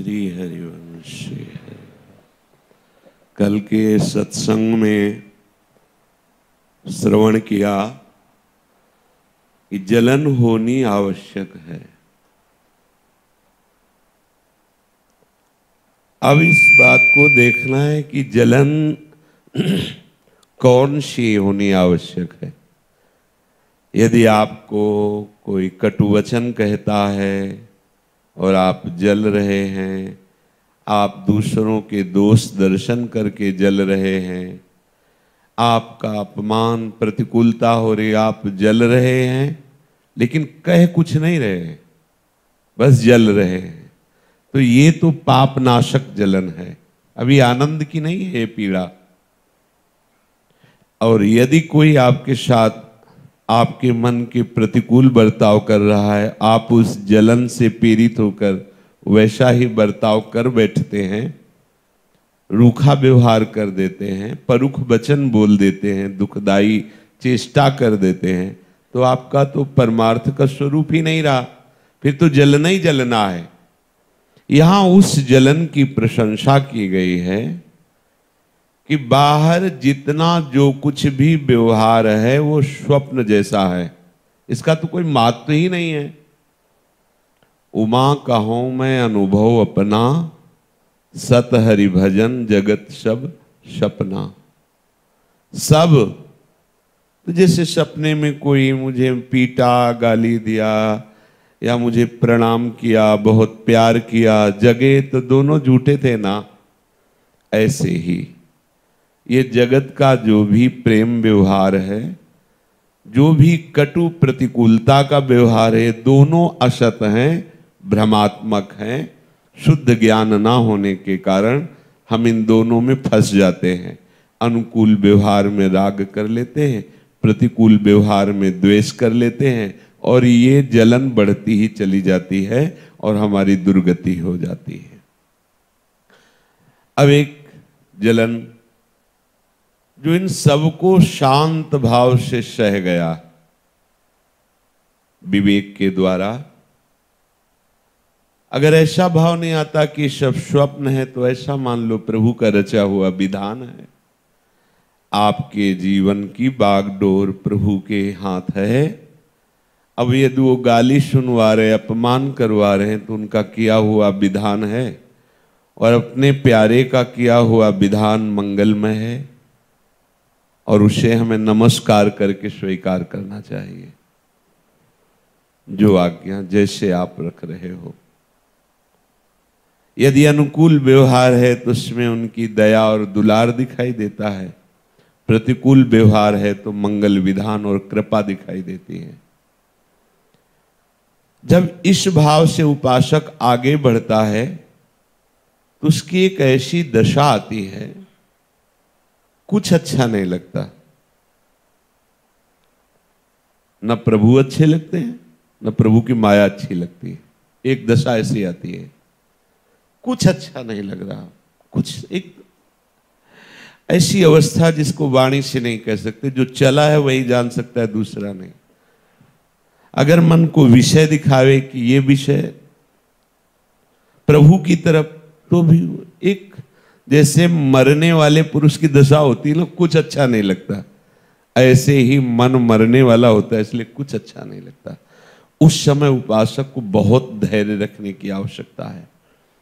श्री हरिवंश। कल के सत्संग में श्रवण किया कि जलन होनी आवश्यक है। अब इस बात को देखना है कि जलन कौन सी होनी आवश्यक है। यदि आपको कोई कटु वचन कहता है और आप जल रहे हैं, आप दूसरों के दोष दर्शन करके जल रहे हैं, आपका अपमान प्रतिकूलता हो रही, आप जल रहे हैं, लेकिन कह कुछ नहीं रहे, बस जल रहे हैं, तो ये तो पाप नाशक जलन है। अभी आनंद की नहीं है पीड़ा। और यदि कोई आपके साथ आपके मन के प्रतिकूल बर्ताव कर रहा है, आप उस जलन से पीड़ित होकर वैसा ही बर्ताव कर बैठते हैं, रूखा व्यवहार कर देते हैं, परुख वचन बोल देते हैं, दुखदाई चेष्टा कर देते हैं, तो आपका तो परमार्थ का स्वरूप ही नहीं रहा। फिर तो जलना ही जलना है। यहां उस जलन की प्रशंसा की गई है कि बाहर जितना जो कुछ भी व्यवहार है वो स्वप्न जैसा है, इसका तो कोई महत्व ही नहीं है। उमा कहूं मैं अनुभव अपना, सत हरि भजन जगत सब सपना। सब तो जैसे सपने में कोई मुझे पीटा, गाली दिया या मुझे प्रणाम किया, बहुत प्यार किया, जगे तो दोनों झूठे थे ना। ऐसे ही ये जगत का जो भी प्रेम व्यवहार है, जो भी कटु प्रतिकूलता का व्यवहार है, दोनों असत हैं, भ्रमात्मक हैं। शुद्ध ज्ञान ना होने के कारण हम इन दोनों में फंस जाते हैं। अनुकूल व्यवहार में राग कर लेते हैं, प्रतिकूल व्यवहार में द्वेष कर लेते हैं, और ये जलन बढ़ती ही चली जाती है और हमारी दुर्गति हो जाती है। अब एक जलन जो इन सबको शांत भाव से सह गया विवेक के द्वारा। अगर ऐसा भाव नहीं आता कि सब स्वप्न है, तो ऐसा मान लो प्रभु का रचा हुआ विधान है। आपके जीवन की बागडोर प्रभु के हाथ है। अब यदि वो गाली सुनवा रहे, अपमान करवा रहे हैं, तो उनका किया हुआ विधान है, और अपने प्यारे का किया हुआ विधान मंगलमय है, और उसे हमें नमस्कार करके स्वीकार करना चाहिए। जो आज्ञा जैसे आप रख रहे हो, यदि अनुकूल व्यवहार है तो उसमें उनकी दया और दुलार दिखाई देता है, प्रतिकूल व्यवहार है तो मंगल विधान और कृपा दिखाई देती है। जब इस भाव से उपासक आगे बढ़ता है तो उसकी एक ऐसी दशा आती है, कुछ अच्छा नहीं लगता। न प्रभु अच्छे लगते हैं, न प्रभु की माया अच्छी लगती है। एक दशा ऐसी आती है, कुछ अच्छा नहीं लग रहा, कुछ एक ऐसी अवस्था जिसको वाणी से नहीं कह सकते। जो चला है वही जान सकता है, दूसरा नहीं। अगर मन को विषय दिखावे कि ये विषय प्रभु की तरफ, तो भी एक जैसे मरने वाले पुरुष की दशा होती है ना, कुछ अच्छा नहीं लगता, ऐसे ही मन मरने वाला होता है, इसलिए कुछ अच्छा नहीं लगता। उस समय उपासक को बहुत धैर्य रखने की आवश्यकता है।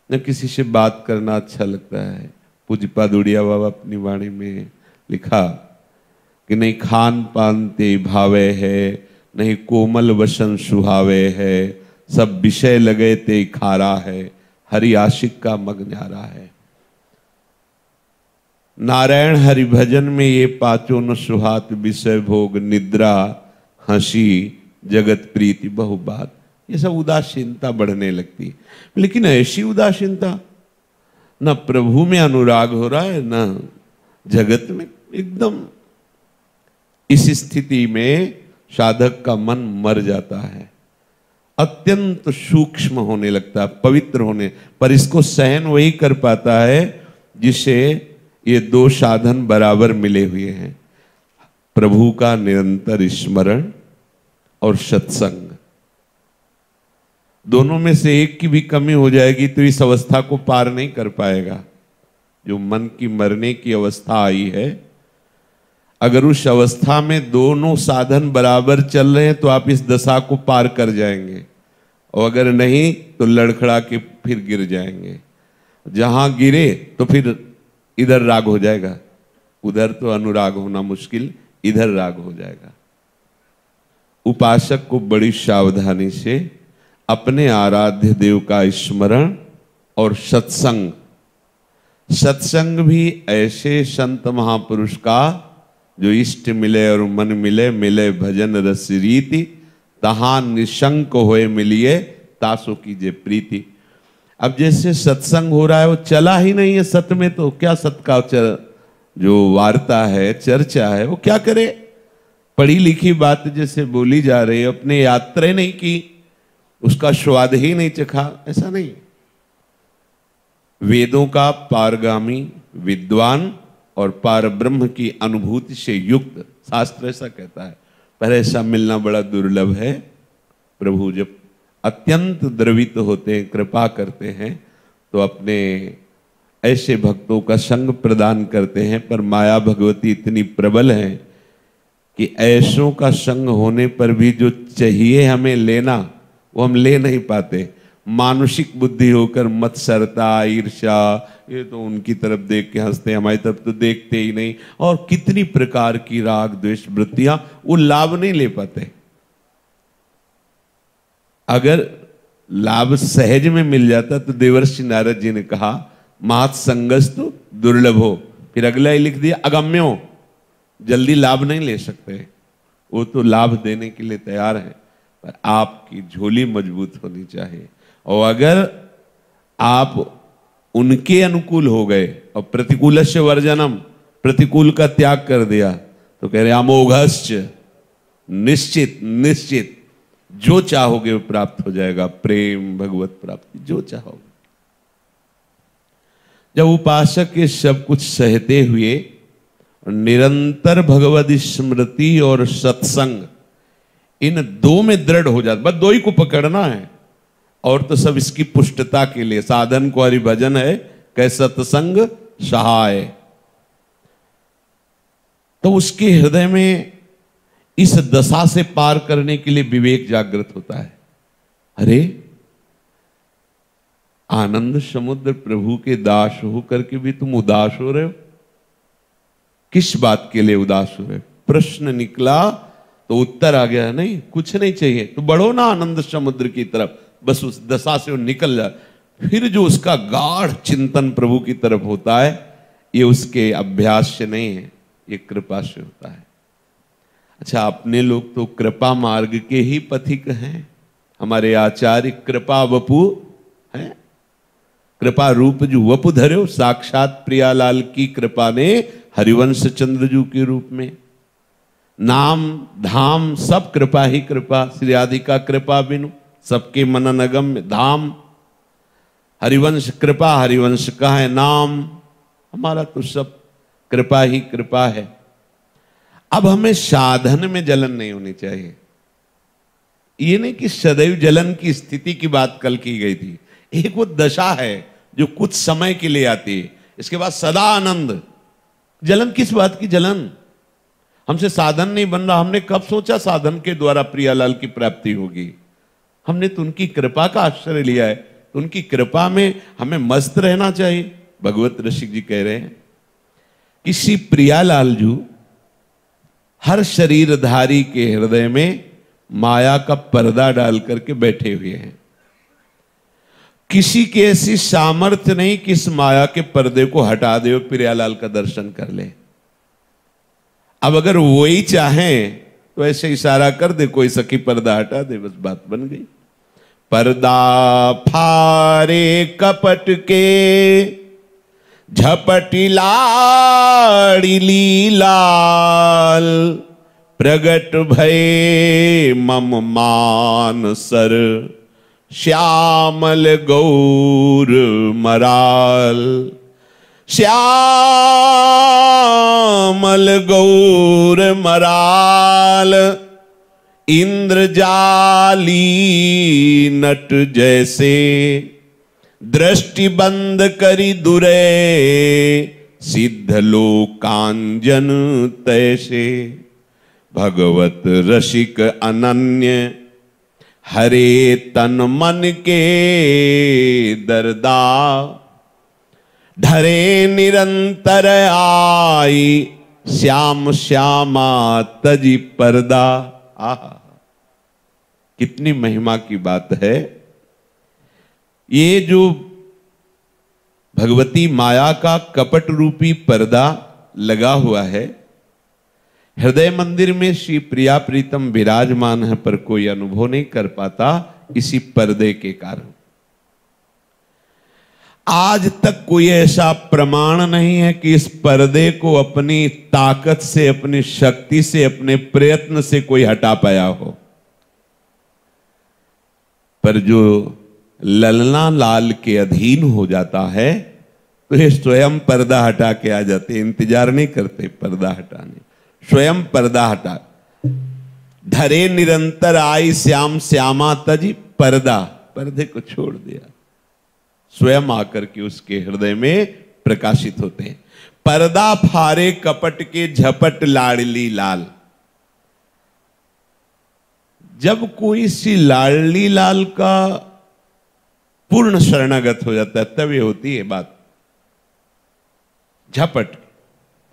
न किसी से बात करना अच्छा लगता है। पूज्यपाद उड़िया बाबा अपनी वाणी में लिखा कि नहीं खान पान ते भावे है, नहीं कोमल वसन सुहावे है, सब विषय लगे ते खारा है, हरि आशिक का मग न्यारा है। नारायण हरि भजन में ये पांचों न सुहात, विषय भोग निद्रा हंसी जगत प्रीति बहु बात। ये सब उदासीनता बढ़ने लगती। लेकिन ऐसी उदासीनता, न प्रभु में अनुराग हो रहा है, न जगत में। एकदम इस स्थिति में साधक का मन मर जाता है, अत्यंत सूक्ष्म होने लगता है, पवित्र होने। पर इसको सहन वही कर पाता है जिसे ये दो साधन बराबर मिले हुए हैं, प्रभु का निरंतर स्मरण और सत्संग। दोनों में से एक की भी कमी हो जाएगी तो इस अवस्था को पार नहीं कर पाएगा। जो मन की मरने की अवस्था आई है, अगर उस अवस्था में दोनों साधन बराबर चल रहे हैं तो आप इस दशा को पार कर जाएंगे, और अगर नहीं तो लड़खड़ा के फिर गिर जाएंगे। जहां गिरे तो फिर इधर राग हो जाएगा, उधर तो अनुराग होना मुश्किल, इधर राग हो जाएगा। उपासक को बड़ी सावधानी से अपने आराध्य देव का स्मरण और सत्संग, सत्संग भी ऐसे संत महापुरुष का जो इष्ट मिले और मन मिले, मिले भजन रस रीति, तहां निशंक होए मिलिए तासो कीजिए प्रीति। अब जैसे सत्संग हो रहा है वो चला ही नहीं है सत में, तो क्या सत का जो वार्ता है, चर्चा है, वो क्या करे? पढ़ी लिखी बात जैसे बोली जा रही है, अपने यात्रा नहीं की, उसका स्वाद ही नहीं चखा, ऐसा नहीं। वेदों का पारगामी विद्वान और पार ब्रह्म की अनुभूति से युक्त, शास्त्र ऐसा कहता है, पर ऐसा मिलना बड़ा दुर्लभ है। प्रभु जब अत्यंत द्रवित होते हैं, कृपा करते हैं, तो अपने ऐसे भक्तों का संग प्रदान करते हैं। पर माया भगवती इतनी प्रबल है कि ऐसों का संग होने पर भी जो चाहिए हमें लेना, वो हम ले नहीं पाते। मानुषिक बुद्धि होकर मत्सरता, ईर्ष्या, ये तो उनकी तरफ देख के हंसते हैं, हमारी तरफ तो देखते ही नहीं, और कितनी प्रकार की राग द्वेष वृत्तियां, वो लाभ नहीं ले पाते। अगर लाभ सहज में मिल जाता तो देवर्षि नारद जी ने कहा महत् संगस्तु दुर्लभो, फिर अगला ही लिख दिया अगम्यो, जल्दी लाभ नहीं ले सकते। वो तो लाभ देने के लिए तैयार है, पर आपकी झोली मजबूत होनी चाहिए। और अगर आप उनके अनुकूल हो गए और प्रतिकूलस्य वर्जनम, प्रतिकूल का त्याग कर दिया, तो कह रहे अमोघश्च, निश्चित निश्चित जो चाहोगे वो प्राप्त हो जाएगा। प्रेम भगवत प्राप्ति जो चाहोगे। जब उपासक ये सब कुछ सहते हुए निरंतर भगवत स्मृति और सत्संग, इन दो में दृढ़ हो जाता, बस दो ही को पकड़ना है, और तो सब इसकी पुष्टता के लिए। साधन को हरि भजन है, कै सत्संग सहाय। तो उसके हृदय में इस दशा से पार करने के लिए विवेक जागृत होता है। अरे आनंद समुद्र प्रभु के दास हो करके भी तुम उदास हो रहे हो, किस बात के लिए उदास हो रहे हो? प्रश्न निकला तो उत्तर आ गया, नहीं कुछ नहीं चाहिए तो बढ़ो ना आनंद समुद्र की तरफ, बस उस दशा से वो निकल जाए। फिर जो उसका गाढ़ चिंतन प्रभु की तरफ होता है, ये उसके अभ्यास से नहीं है, ये कृपा से होता है। अच्छा, अपने लोग तो कृपा मार्ग के ही पथिक हैं। हमारे आचार्य कृपा वपु हैं, कृपा रूप जो वपु धर्यो, साक्षात प्रियालाल की कृपा ने हरिवंश चंद्रजू के रूप में। नाम धाम सब कृपा ही कृपा, श्री राधिका कृपा बिनु सबके मनन अगम्य धाम। हरिवंश कृपा, हरिवंश का है नाम, हमारा तो सब कृपा ही कृपा है। अब हमें साधन में जलन नहीं होनी चाहिए। ये नहीं कि सदैव जलन की स्थिति की बात कल की गई थी, एक वो दशा है जो कुछ समय के लिए आती है, इसके बाद सदा आनंद। जलन किस बात की जलन? हमसे साधन नहीं बन रहा, हमने कब सोचा साधन के द्वारा प्रियालाल की प्राप्ति होगी? हमने तो उनकी कृपा का आश्रय लिया है, तो उनकी कृपा में हमें मस्त रहना चाहिए। भगवत रसिक जी कह रहे हैं कि श्री प्रियालाल जी हर शरीरधारी के हृदय में माया का पर्दा डाल करके बैठे हुए हैं। किसी की ऐसी सामर्थ्य नहीं कि इस माया के पर्दे को हटा दे और प्रियालाल का दर्शन कर ले। अब अगर वो ही चाहें तो ऐसे इशारा कर दे, कोई सखी पर्दा हटा दे, बस बात बन गई। पर्दा फारे कपट के झपटी लाड़ी लीलाल, प्रगट भय मम मान सर श्यामल गौर मराल। श्यामल गौर मराल, इंद्रजाली नट जैसे, दृष्टि बंद करी दुरे, सिद्ध लोकांजन तैसे। भगवत रसिक अनन्य, हरे तन मन के दरदा, ढरे निरंतर आई, श्याम श्यामा तजी पर्दा। आहा, कितनी महिमा की बात है। ये जो भगवती माया का कपट रूपी पर्दा लगा हुआ है, हृदय मंदिर में श्री प्रिया प्रीतम विराजमान है, पर कोई अनुभव नहीं कर पाता इसी पर्दे के कारण। आज तक कोई ऐसा प्रमाण नहीं है कि इस पर्दे को अपनी ताकत से, अपनी शक्ति से, अपने प्रयत्न से कोई हटा पाया हो। पर जो ललना लाल के अधीन हो जाता है तो ये स्वयं पर्दा हटा के आ जाते, इंतजार नहीं करते पर्दा हटाने, स्वयं पर्दा हटा। धरे निरंतर आई, श्याम श्यामा तजी पर्दा, पर्दे को छोड़ दिया, स्वयं आकर के उसके हृदय में प्रकाशित होते हैं। पर्दा फारे कपट के झपट लाडली लाल। जब कोई सी लाडली लाल का पूर्ण शरणागत हो जाता है तब ये होती है बात। झपट,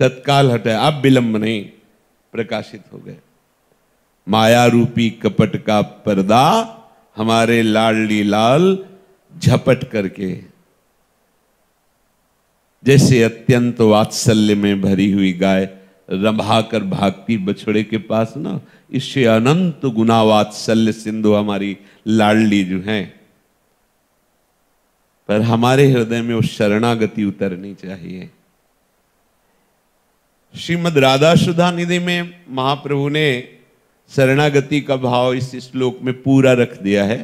तत्काल हटे, अब विलंब नहीं, प्रकाशित हो गए। माया रूपी कपट का पर्दा हमारे लाडली लाल झपट करके, जैसे अत्यंत वात्सल्य में भरी हुई गाय रंभाकर भागती बछड़े के पास ना, इससे अनंत गुना वात्सल्य सिंधु हमारी लाडली जो है। पर हमारे हृदय में वो शरणागति उतरनी चाहिए। श्रीमद् राधा सुधा निधि में महाप्रभु ने शरणागति का भाव इस श्लोक में पूरा रख दिया है।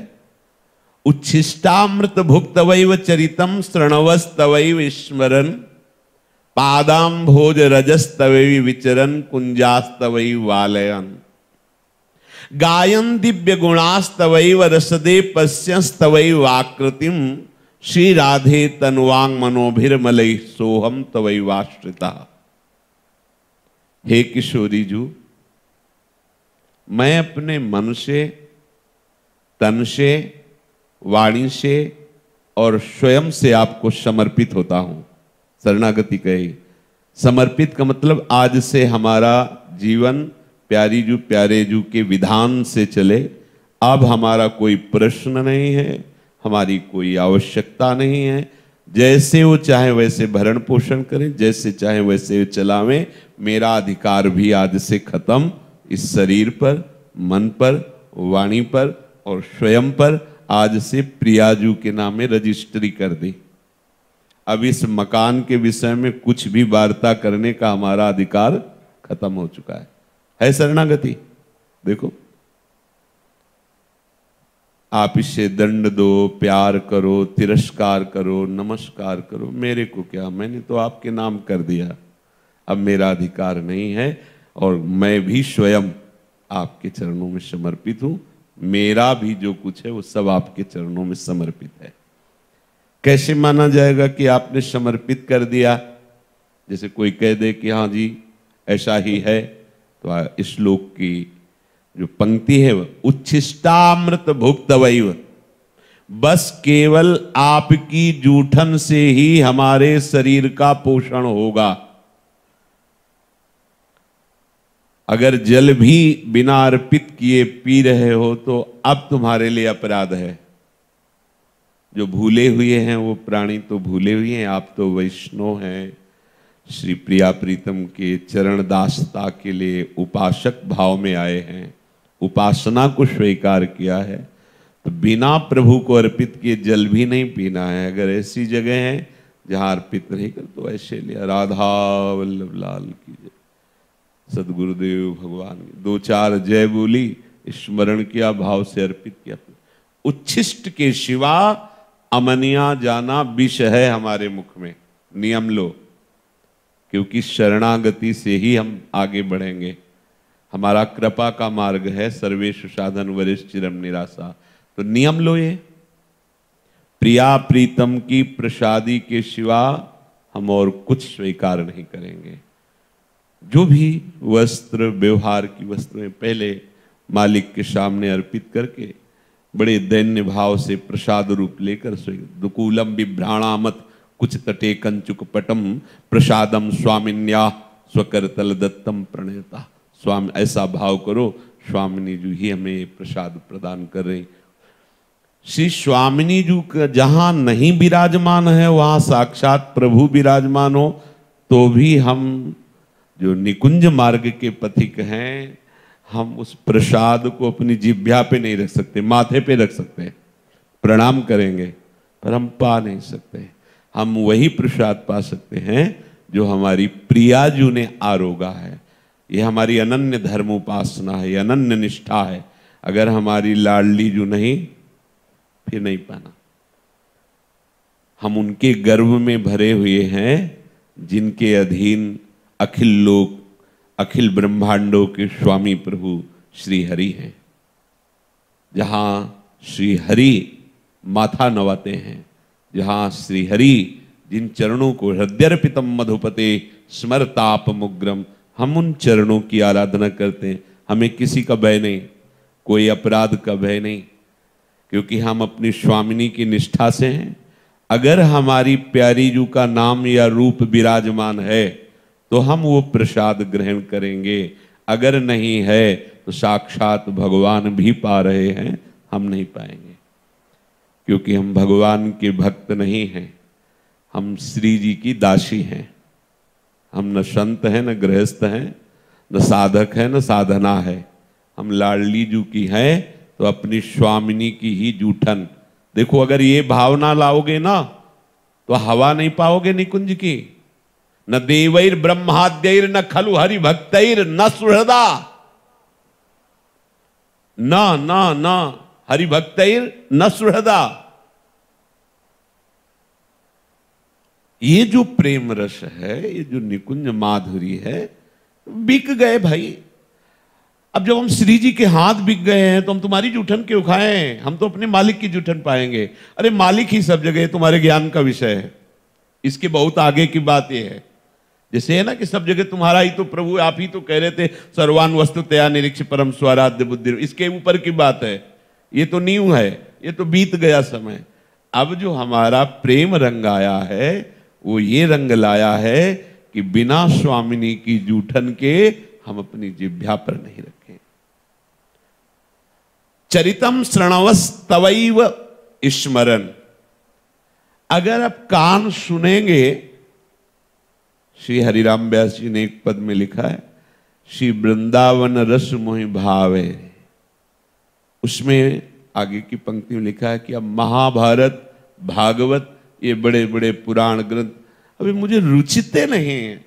उच्छिष्टामृत भुक्तवैव चरितम श्रणवस्तवैव स्मरन, पादाम भोज रजस्तवैव विचरन, कुंजास्तवैव वालयन, गायन दिव्य गुणास्तवैव रसदे पश्यस्तवैव आकृतिम, श्री राधे तनुवांग मनोभिर्मलैः सोहम तवैवाश्रिता। हे किशोरी जू, मैं अपने मन से, तन से, वाणी से और स्वयं से आपको समर्पित होता हूं। शरणागति कही, समर्पित का मतलब आज से हमारा जीवन प्यारी जू प्यारे जू के विधान से चले। अब हमारा कोई प्रश्न नहीं है, हमारी कोई आवश्यकता नहीं है। जैसे वो चाहे वैसे भरण पोषण करें, जैसे चाहे वैसे चलावें। मेरा अधिकार भी आज से खत्म इस शरीर पर, मन पर, वाणी पर और स्वयं पर। आज से प्रियाजू के नाम में रजिस्ट्री कर दी। अब इस मकान के विषय में कुछ भी वार्ता करने का हमारा अधिकार खत्म हो चुका है शरणागति। देखो, आप इससे दंड दो, प्यार करो, तिरस्कार करो, नमस्कार करो, मेरे को क्या, मैंने तो आपके नाम कर दिया। अब मेरा अधिकार नहीं है और मैं भी स्वयं आपके चरणों में समर्पित हूं। मेरा भी जो कुछ है वो सब आपके चरणों में समर्पित है। कैसे माना जाएगा कि आपने समर्पित कर दिया? जैसे कोई कह दे कि हाँ जी ऐसा ही है, तो इस श्लोक की जो पंक्ति है वह उच्छिष्टामृत भुक्तवैव, बस केवल आपकी जूठन से ही हमारे शरीर का पोषण होगा। अगर जल भी बिना अर्पित किए पी रहे हो तो अब तुम्हारे लिए अपराध है। जो भूले हुए हैं वो प्राणी तो भूले हुए हैं, आप तो वैष्णव हैं, श्री प्रिया प्रीतम के चरण दासता के लिए उपासक भाव में आए हैं, उपासना को स्वीकार किया है, तो बिना प्रभु को अर्पित किए जल भी नहीं पीना है। अगर ऐसी जगह है जहां अर्पित नहीं कर तो ऐसे लिया। राधा वल्लभ लाल की जय, सदगुरुदेव भगवान की। दो चार जय बोली, स्मरण किया, भाव से अर्पित किया। उच्छिष्ट के शिवा अमनिया जाना विष है हमारे मुख में। नियम लो, क्योंकि शरणागति से ही हम आगे बढ़ेंगे। हमारा कृपा का मार्ग है, सर्वेषु साधन वरिष्ठ चिरम निराशा। तो नियम लो ये, प्रिया प्रीतम की प्रसादी के सिवा हम और कुछ स्वीकार नहीं करेंगे। जो भी वस्त्र व्यवहार की वस्तुएं पहले मालिक के सामने अर्पित करके बड़े दैन्य भाव से प्रसाद रूप लेकर दुकूलम बिभ्राणामत कुछ तटे कंचुक पटम प्रसादम स्वामिन्या स्वकरतल दत्तम प्रणयता। स्वामी, ऐसा भाव करो स्वामिनी जी ही हमें प्रसाद प्रदान कर रही। श्री स्वामिनी जी का जहां नहीं विराजमान है वहां साक्षात प्रभु विराजमान हो तो भी हम जो निकुंज मार्ग के पथिक हैं, हम उस प्रसाद को अपनी जिह्वा पे नहीं रख सकते, माथे पे रख सकते हैं, प्रणाम करेंगे, पर हम पा नहीं सकते। हम वही प्रसाद पा सकते हैं जो हमारी प्रियाजू ने आरोगा है। ये हमारी अनन्य धर्म उपासना है, ये अनन्य निष्ठा है। अगर हमारी लाडली जो नहीं, फिर नहीं पाना। हम उनके गर्भ में भरे हुए हैं जिनके अधीन अखिल लोक, अखिल ब्रह्मांडों के स्वामी प्रभु श्री हरि हैं। जहां श्री हरि माथा नवाते हैं, जहां श्री हरि जिन चरणों को हृदयर्पितम मधुपते स्मरताप मुग्रम, हम उन चरणों की आराधना करते हैं। हमें किसी का भय नहीं, कोई अपराध का भय नहीं, क्योंकि हम अपनी स्वामिनी की निष्ठा से हैं। अगर हमारी प्यारी जू का नाम या रूप विराजमान है तो हम वो प्रसाद ग्रहण करेंगे, अगर नहीं है तो साक्षात भगवान भी पा रहे हैं, हम नहीं पाएंगे, क्योंकि हम भगवान के भक्त नहीं हैं, हम श्री जी की दासी हैं। हम न संत हैं, न गृहस्थ हैं, न साधक है, न साधना है। हम लाडली जू की हैं तो अपनी स्वामिनी की ही जूठन। देखो, अगर ये भावना लाओगे ना तो हवा नहीं पाओगे निकुंज की। न देवैर ब्रह्माद्यैर न खलु हरि भक्तैर न सुहृदा, न न न हरि भक्तैर न सुहृदा। ये जो प्रेम रस है, ये जो निकुंज माधुरी है, बिक गए भाई। अब जब हम श्री जी के हाथ बिक गए हैं तो हम तुम्हारी जूठन क्यों खाएं? हम तो अपने मालिक की जूठन पाएंगे। अरे मालिक ही सब जगह तुम्हारे ज्ञान का विषय है। इसके बहुत आगे की बात यह है, जैसे है ना कि सब जगह तुम्हारा ही तो प्रभु, आप ही तो कह रहे थे सर्वान वस्तु तया निरीक्ष परम स्वराध्य बुद्धि। इसके ऊपर की बात है, ये तो न्यू है, ये तो बीत गया समय। अब जो हमारा प्रेम रंग आया है वो ये रंग लाया है कि बिना स्वामिनी की जूठन के हम अपनी जिह्वा पर नहीं रखें। चरितम श्रणवस तवैव स्मरन। अगर आप कान सुनेंगे, श्री हरिराम व्यास जी ने एक पद में लिखा है, श्री वृंदावन रस मोहि भावे। उसमें आगे की पंक्ति में लिखा है कि अब महाभारत, भागवत, ये बड़े बड़े पुराण ग्रंथ अभी मुझे रुचिते नहीं हैं।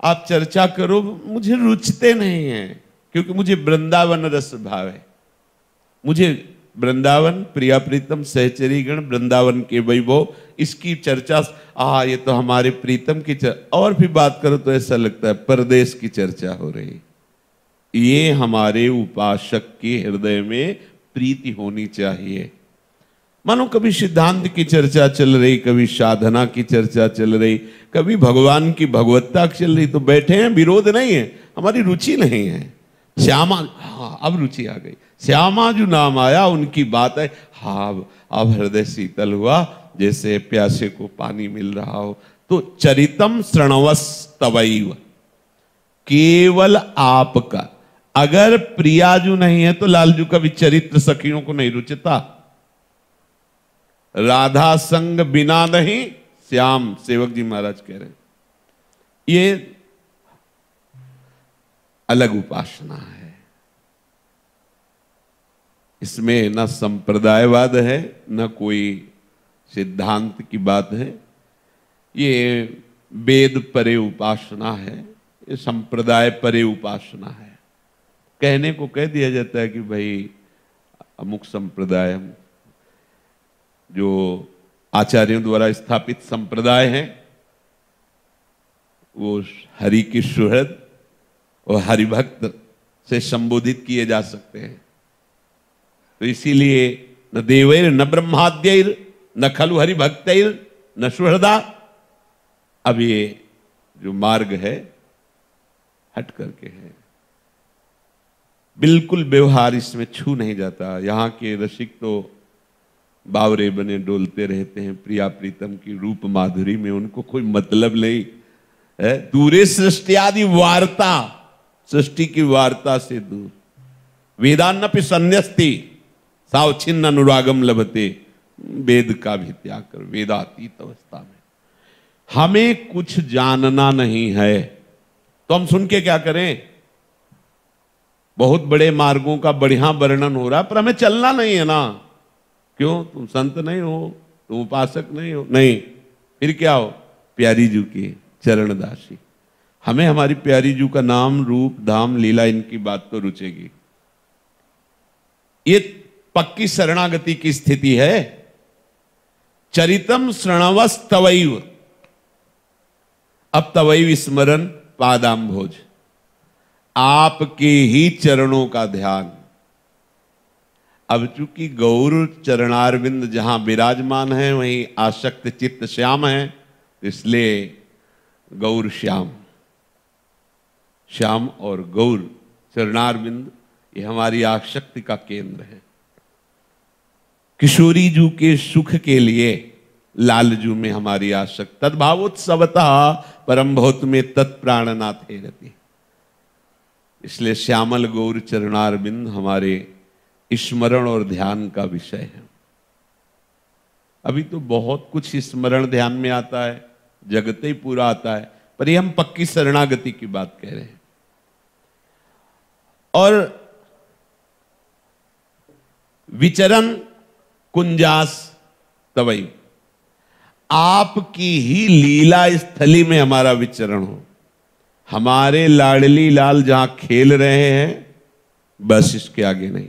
आप चर्चा करो, मुझे रुचते नहीं हैं, क्योंकि मुझे वृंदावन रस भाव है। मुझे वृंदावन, प्रिया प्रीतम, सहचरी गण, वृंदावन के वैभव, इसकी चर्चा, ये तो हमारे प्रीतम की चर्चा। और भी बात करो तो ऐसा लगता है परदेश की चर्चा हो रही। ये हमारे उपासक के हृदय में प्रीति होनी चाहिए। मानो कभी सिद्धांत की चर्चा चल रही, कभी साधना की चर्चा चल रही, कभी भगवान की भगवत्ता चल रही, तो बैठे हैं, विरोध नहीं है, हमारी रुचि नहीं है। श्यामा, हाँ अब रुचि आ गई, श्यामा जो नाम आया उनकी बात है, हाँ अब हृदय शीतल हुआ, जैसे प्यासे को पानी मिल रहा हो। तो चरितम श्रणवस तवैव, केवल आपका। अगर प्रियाजू नहीं है तो लालजू का भी चरित्र सखियों को नहीं रुचता। राधा संग बिना नहीं श्याम, सेवक जी महाराज कह रहे हैं। ये अलग उपासना है, इसमें न संप्रदायवाद है, न कोई सिद्धांत की बात है। ये वेद परे उपासना है, ये संप्रदाय परे उपासना है। कहने को कह दिया जाता है कि भाई अमुक संप्रदाय, जो आचार्यों द्वारा स्थापित संप्रदाय हैं, वो हरि की सुहृद और हरिभक्त से संबोधित किए जा सकते हैं। तो इसीलिए न देवैर न ब्रह्माद्यैर न खलु हरि भक्तैर न सुहृदा। अब ये जो मार्ग है हट करके है, बिल्कुल व्यवहार इसमें छू नहीं जाता। यहाँ के रसिक तो बावरे बने डोलते रहते हैं प्रिया प्रीतम की रूप माधुरी में, उनको कोई मतलब नहीं है। दूरे सृष्टि आदि वार्ता, सृष्टि की वार्ता से दूर। वेदान्नपि संन्यस्ति सावच्छिन्न अनुरागम लभते। वेद का भी त्याग कर, वेदातीत अवस्था में। हमें कुछ जानना नहीं है तो हम सुन के क्या करें? बहुत बड़े मार्गों का बढ़िया वर्णन हो रहा है, पर हमें चलना नहीं है ना। क्यों? तुम संत नहीं हो, तुम उपासक नहीं हो? नहीं, फिर क्या हो? प्यारी जू की चरणदासी। हमें हमारी प्यारी जू का नाम, रूप, धाम, लीला, इनकी बात तो रुचेगी। ये पक्की शरणागति की स्थिति है। चरितम श्रणवस तवैव, अब तवैव स्मरण पादाम्भोज, आपके ही चरणों का ध्यान। अब चूंकि गौर चरणारविंद जहां विराजमान है वहीं आसक्त चित्त श्याम है, इसलिए गौर श्याम, श्याम और गौर चरणारविंद ये हमारी आसक्ति का केंद्र है। किशोरी जू के सुख के लिए लालजू में हमारी आसक्ति। तद्भावोत्सवतः परम भौत में तत्प्राणनाथ हेरति। इसलिए श्यामल गौर चरणारविंद हमारे स्मरण और ध्यान का विषय है। अभी तो बहुत कुछ स्मरण ध्यान में आता है, जगत ही पूरा आता है, पर ये हम पक्की शरणागति की बात कह रहे हैं। और विचरण कुंजास तवई, आपकी ही लीला स्थली में हमारा विचरण हो। हमारे लाडली लाल जहां खेल रहे हैं, बस इसके आगे नहीं।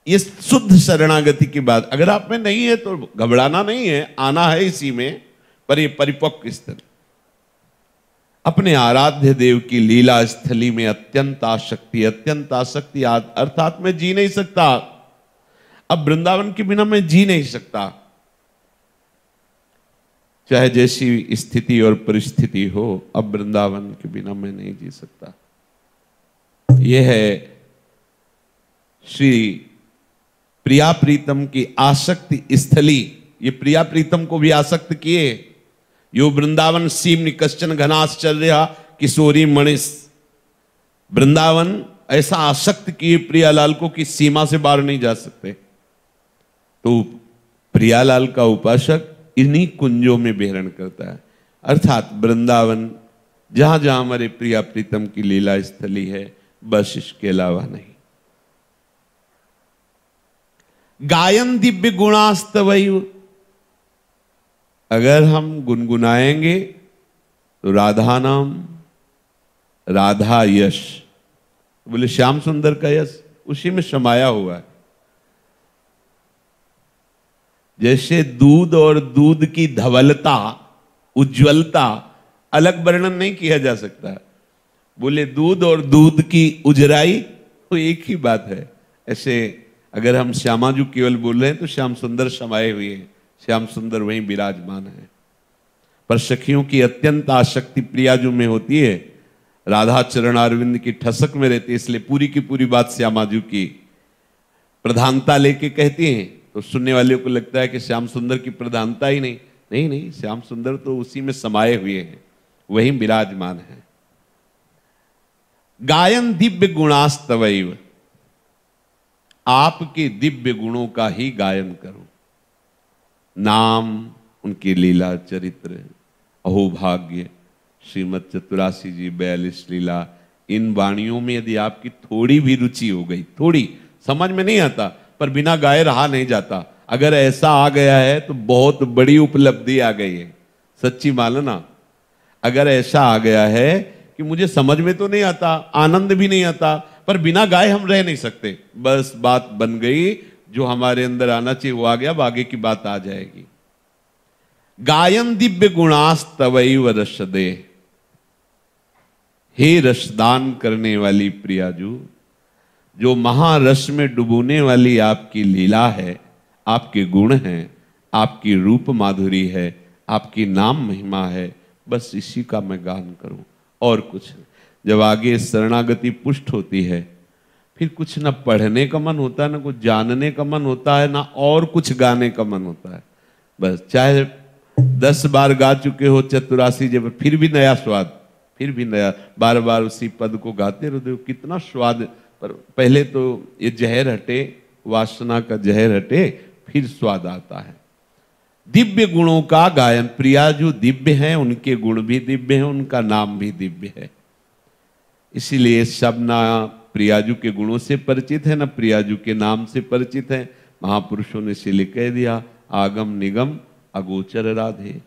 ये शुद्ध शरणागति की बात अगर आप में नहीं है तो घबराना नहीं है, आना है इसी में, पर ये परिपक्व स्तर। अपने आराध्य देव की लीला स्थली में अत्यंत आसक्ति, अत्यंत आसक्ति अर्थात मैं जी नहीं सकता। अब वृंदावन के बिना मैं जी नहीं सकता, चाहे जैसी स्थिति और परिस्थिति हो। अब वृंदावन के बिना मैं नहीं जी सकता। यह है श्री प्रिया प्रीतम की आसक्ति स्थली। ये प्रिया प्रीतम को भी आसक्त किए। यो वृंदावन सीम निकश्चन घनाश्चर्य किशोरी मणिस। वृंदावन ऐसा आसक्त किए प्रियालाल को कि सीमा से बाहर नहीं जा सकते। तो प्रियालाल का उपासक इन्हीं कुंजों में विहरण करता है। अर्थात वृंदावन जहां जहां हमारे प्रिया प्रीतम की लीला स्थली है, बस इसके अलावा नहीं। गायन दिव्य गुणास्तवैव, अगर हम गुनगुनाएंगे तो राधा नाम, राधा यश, बोले श्याम सुंदर का यश उसी में समाया हुआ है। जैसे दूध और दूध की धवलता, उज्ज्वलता अलग वर्णन नहीं किया जा सकता। बोले दूध और दूध की उजराई तो एक ही बात है। ऐसे अगर हम श्यामाजू केवल बोल रहे हैं तो श्याम सुंदर समाये हुए हैं, श्याम सुंदर वहीं विराजमान है। पर सखियों की अत्यंत आसक्ति प्रियाजू में होती है, राधा चरण अरविंद की ठसक में रहती है। इसलिए पूरी की पूरी बात श्यामाजू की प्रधानता लेके कहती हैं, तो सुनने वाले को लगता है कि श्याम सुंदर की प्रधानता ही नहीं। नहीं नहीं, श्याम सुंदर तो उसी में समाये हुए हैं, वहीं विराजमान है। गायन दिव्य गुणास्तवैव, आपके दिव्य गुणों का ही गायन करो। नाम, उनकी लीला चरित्र, अहोभाग्य, श्रीमद चतुरासी जी 42 लीला, इन वाणियों में यदि आपकी थोड़ी भी रुचि हो गई, थोड़ी समझ में नहीं आता पर बिना गाए रहा नहीं जाता, अगर ऐसा आ गया है तो बहुत बड़ी उपलब्धि आ गई है। सच्ची मानना, अगर ऐसा आ गया है कि मुझे समझ में तो नहीं आता, आनंद भी नहीं आता, पर बिना गाए हम रह नहीं सकते, बस बात बन गई। जो हमारे अंदर आना चाहिए वो आ गया, आगे की बात आ जाएगी। गायन दिव्य गुणास्तवैव रसदे, हे रसदान करने वाली प्रियाजू, जो महारस में डुबोने वाली आपकी लीला है, आपके गुण हैं, आपकी रूप माधुरी है, आपकी नाम महिमा है, बस इसी का मैं गान करूं और कुछ नहीं। जब आगे शरणागति पुष्ट होती है, फिर कुछ ना पढ़ने का मन होता है, ना कुछ जानने का मन होता है, ना और कुछ गाने का मन होता है। बस चाहे 10 बार गा चुके हो चतुरासी जब, फिर भी नया स्वाद, फिर भी नया, बार बार उसी पद को गाते रहते हो, कितना स्वाद। पर पहले तो ये जहर हटे, वासना का जहर हटे, फिर स्वाद आता है। दिव्य गुणों का गायन, प्रियाजू दिव्य हैं, उनके गुण भी दिव्य हैं, उनका नाम भी दिव्य है। इसीलिए सब ना प्रियाजू के गुणों से परिचित है, ना प्रियाजू के नाम से परिचित है। महापुरुषों ने इसीलिए कह दिया, आगम निगम अगोचर राधे।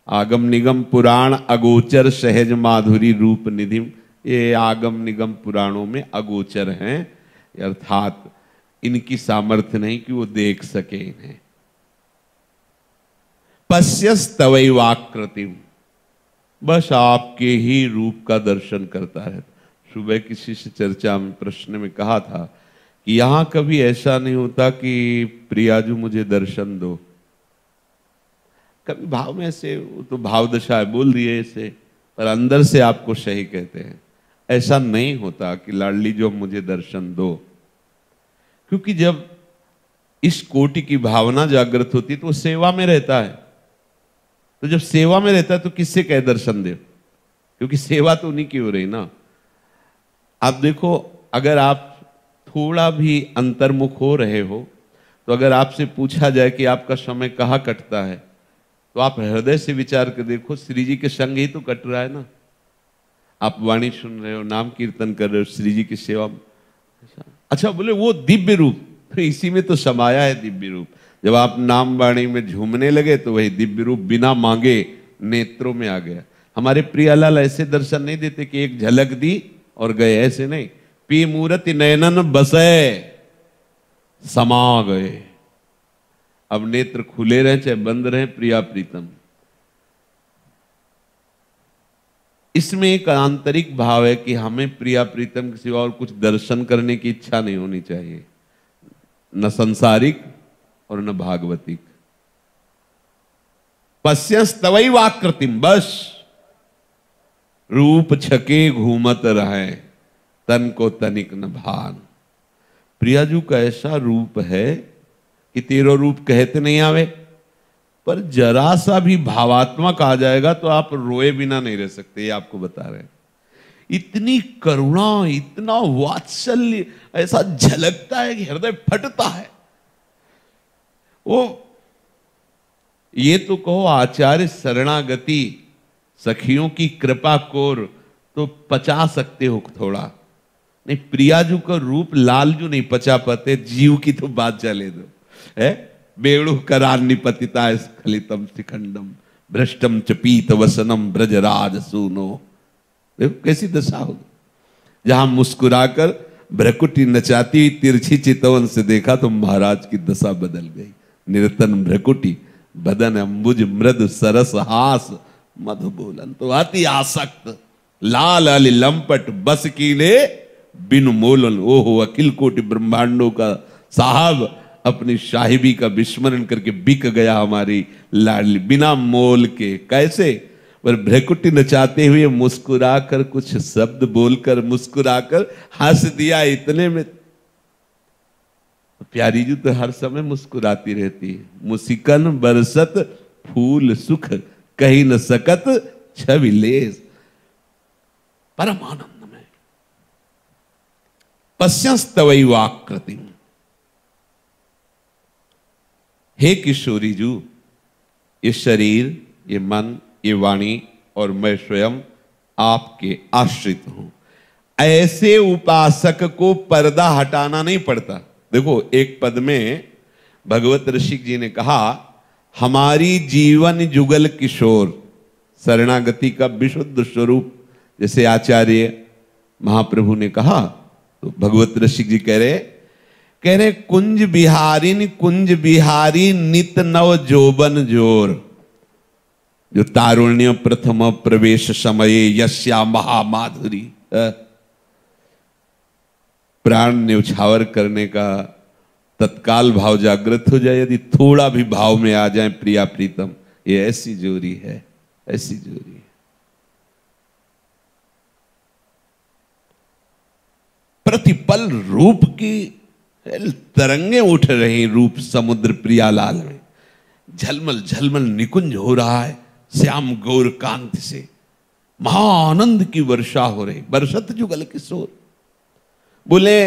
आगम निगम पुराण अगोचर सहज माधुरी रूप निधि। ये आगम निगम पुराणों में अगोचर हैं, अर्थात इनकी सामर्थ्य नहीं कि वो देख सके इन्हें। पश्यस्तवैवाकृतिम, बस आपके ही रूप का दर्शन करता है। सुबह किसी से चर्चा में प्रश्न में कहा था कि यहां कभी ऐसा नहीं होता कि प्रियाजू मुझे दर्शन दो। कभी भाव में से, वो तो भाव दशा बोल रही है इसे, पर अंदर से आपको सही कहते हैं। ऐसा नहीं होता कि लाडली जो मुझे दर्शन दो, क्योंकि जब इस कोटि की भावना जागृत होती है तो वो सेवा में रहता है। तो जब सेवा में रहता है तो किससे कहे दर्शन दे, क्योंकि सेवा तो उन्हीं की हो रही ना। आप देखो, अगर आप थोड़ा भी अंतर्मुख हो रहे हो, तो अगर आपसे पूछा जाए कि आपका समय कहाँ कटता है, तो आप हृदय से विचार कर देखो, श्री जी के संग ही तो कट रहा है ना। आप वाणी सुन रहे हो, नाम कीर्तन कर रहे हो, श्री जी की सेवा में। अच्छा बोले वो दिव्य रूप, तो इसी में तो समाया है दिव्य रूप। जब आप नाम वाणी में झूमने लगे तो वही दिव्य रूप बिना मांगे नेत्रों में आ गया। हमारे प्रियालाल ऐसे दर्शन नहीं देते कि एक झलक दी और गए, ऐसे नहीं। पी मूर्ति नयनन बसे समा गए। अब नेत्र खुले रहे चाहे बंद रहे, प्रिया प्रीतम। इसमें एक आंतरिक भाव है कि हमें प्रिया प्रीतम के सिवा और कुछ दर्शन करने की इच्छा नहीं होनी चाहिए, न संसारिक और न भागवतिक। पश्यस्तवैवाकृतिम, बस रूप छके घूमत रहे, तन को तनिक न भान। प्रियाजू का ऐसा रूप है कि तेरो रूप कहते नहीं आवे, पर जरा सा भी भावात्मक आ जाएगा तो आप रोए बिना नहीं रह सकते, ये आपको बता रहे हैं। इतनी करुणा, इतना वात्सल्य ऐसा झलकता है कि हृदय फटता है। वो ये तो कहो आचार्य शरणागति सखियों की कृपा कोर तो पचा सकते हो थोड़ा, नहीं प्रियाजू का रूप लालजू नहीं पचा पाते। जीव की तो बात चले दो, है बेणु करान्निपतिता स्खलितम शिखंडम भ्रष्टम च पीत वसनम ब्रजराज सूनो। देखो कैसी दशा होगी। जहां मुस्कुराकर भ्रकुटी नचाती तिरछी चितवन से देखा तो महाराज की दशा बदल गई। निरतन भ्रकुटी बदन अंबुज मृद सरस हास मधु बोलन। तो अति आसक्त लाल अली लंपट बस कीले बिनु मोलन। ओहो अखिल कोटि ब्रह्मांडों का साहब अपनी साहिबी का विस्मरण करके बिक गया हमारी लाडली बिना मोल के। कैसे? पर भ्रकुटी नचाते हुए मुस्कुराकर कुछ शब्द बोलकर मुस्कुराकर हंस दिया। इतने में प्यारी जी तो हर समय मुस्कुराती रहती है। मुस्कान बरसत फूल सुख कहीं न सकत छवि लेस। परम आनंद में पश्यस्तवैवाकृतिम। हे किशोरी जू, ये शरीर, ये मन, ये वाणी और मैं स्वयं आपके आश्रित हूं। ऐसे उपासक को पर्दा हटाना नहीं पड़ता। देखो एक पद में भगवत ऋषिक जी ने कहा, हमारी जीवन जुगल किशोर शरणागति का विशुद्ध स्वरूप। जैसे आचार्य महाप्रभु ने कहा तो भगवत ऋषिक जी कह रहे कुंज बिहारी नित नव जोबन जोर। जो तारुण्य प्रथम प्रवेश समये यस्या महामाधुरी, प्राण न्यौछावर करने का तत्काल भाव जागृत हो जाए, यदि थोड़ा भी भाव में आ जाए प्रिया प्रीतम, ये ऐसी जोरी है, ऐसी जोरी है। प्रतिपल रूप की तरंगे उठ रही रूप समुद्र प्रियालाल में, झलमल झलमल निकुंज हो रहा है श्याम गौर कांति से, महाआनंद की वर्षा हो रही। बरसत जुगल किशोर, बोले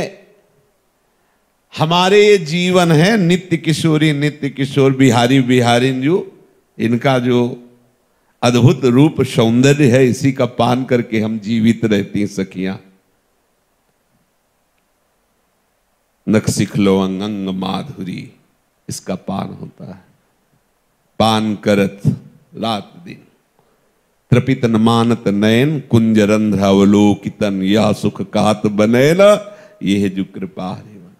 हमारे ये जीवन है नित्य किशोरी नित्य किशोर बिहारी बिहारिन, जो इनका जो अद्भुत रूप सौंदर्य है, इसी का पान करके हम जीवित रहती हैं सखियां। नखसिखलो अंग अंग माधुरी, इसका पान होता है। पान करत रात दिन, त्रपित न मानत नयन, कुंज रंध्र अवलोकितन, या सुख कात बनेला, यह जो कृपा हरिवन।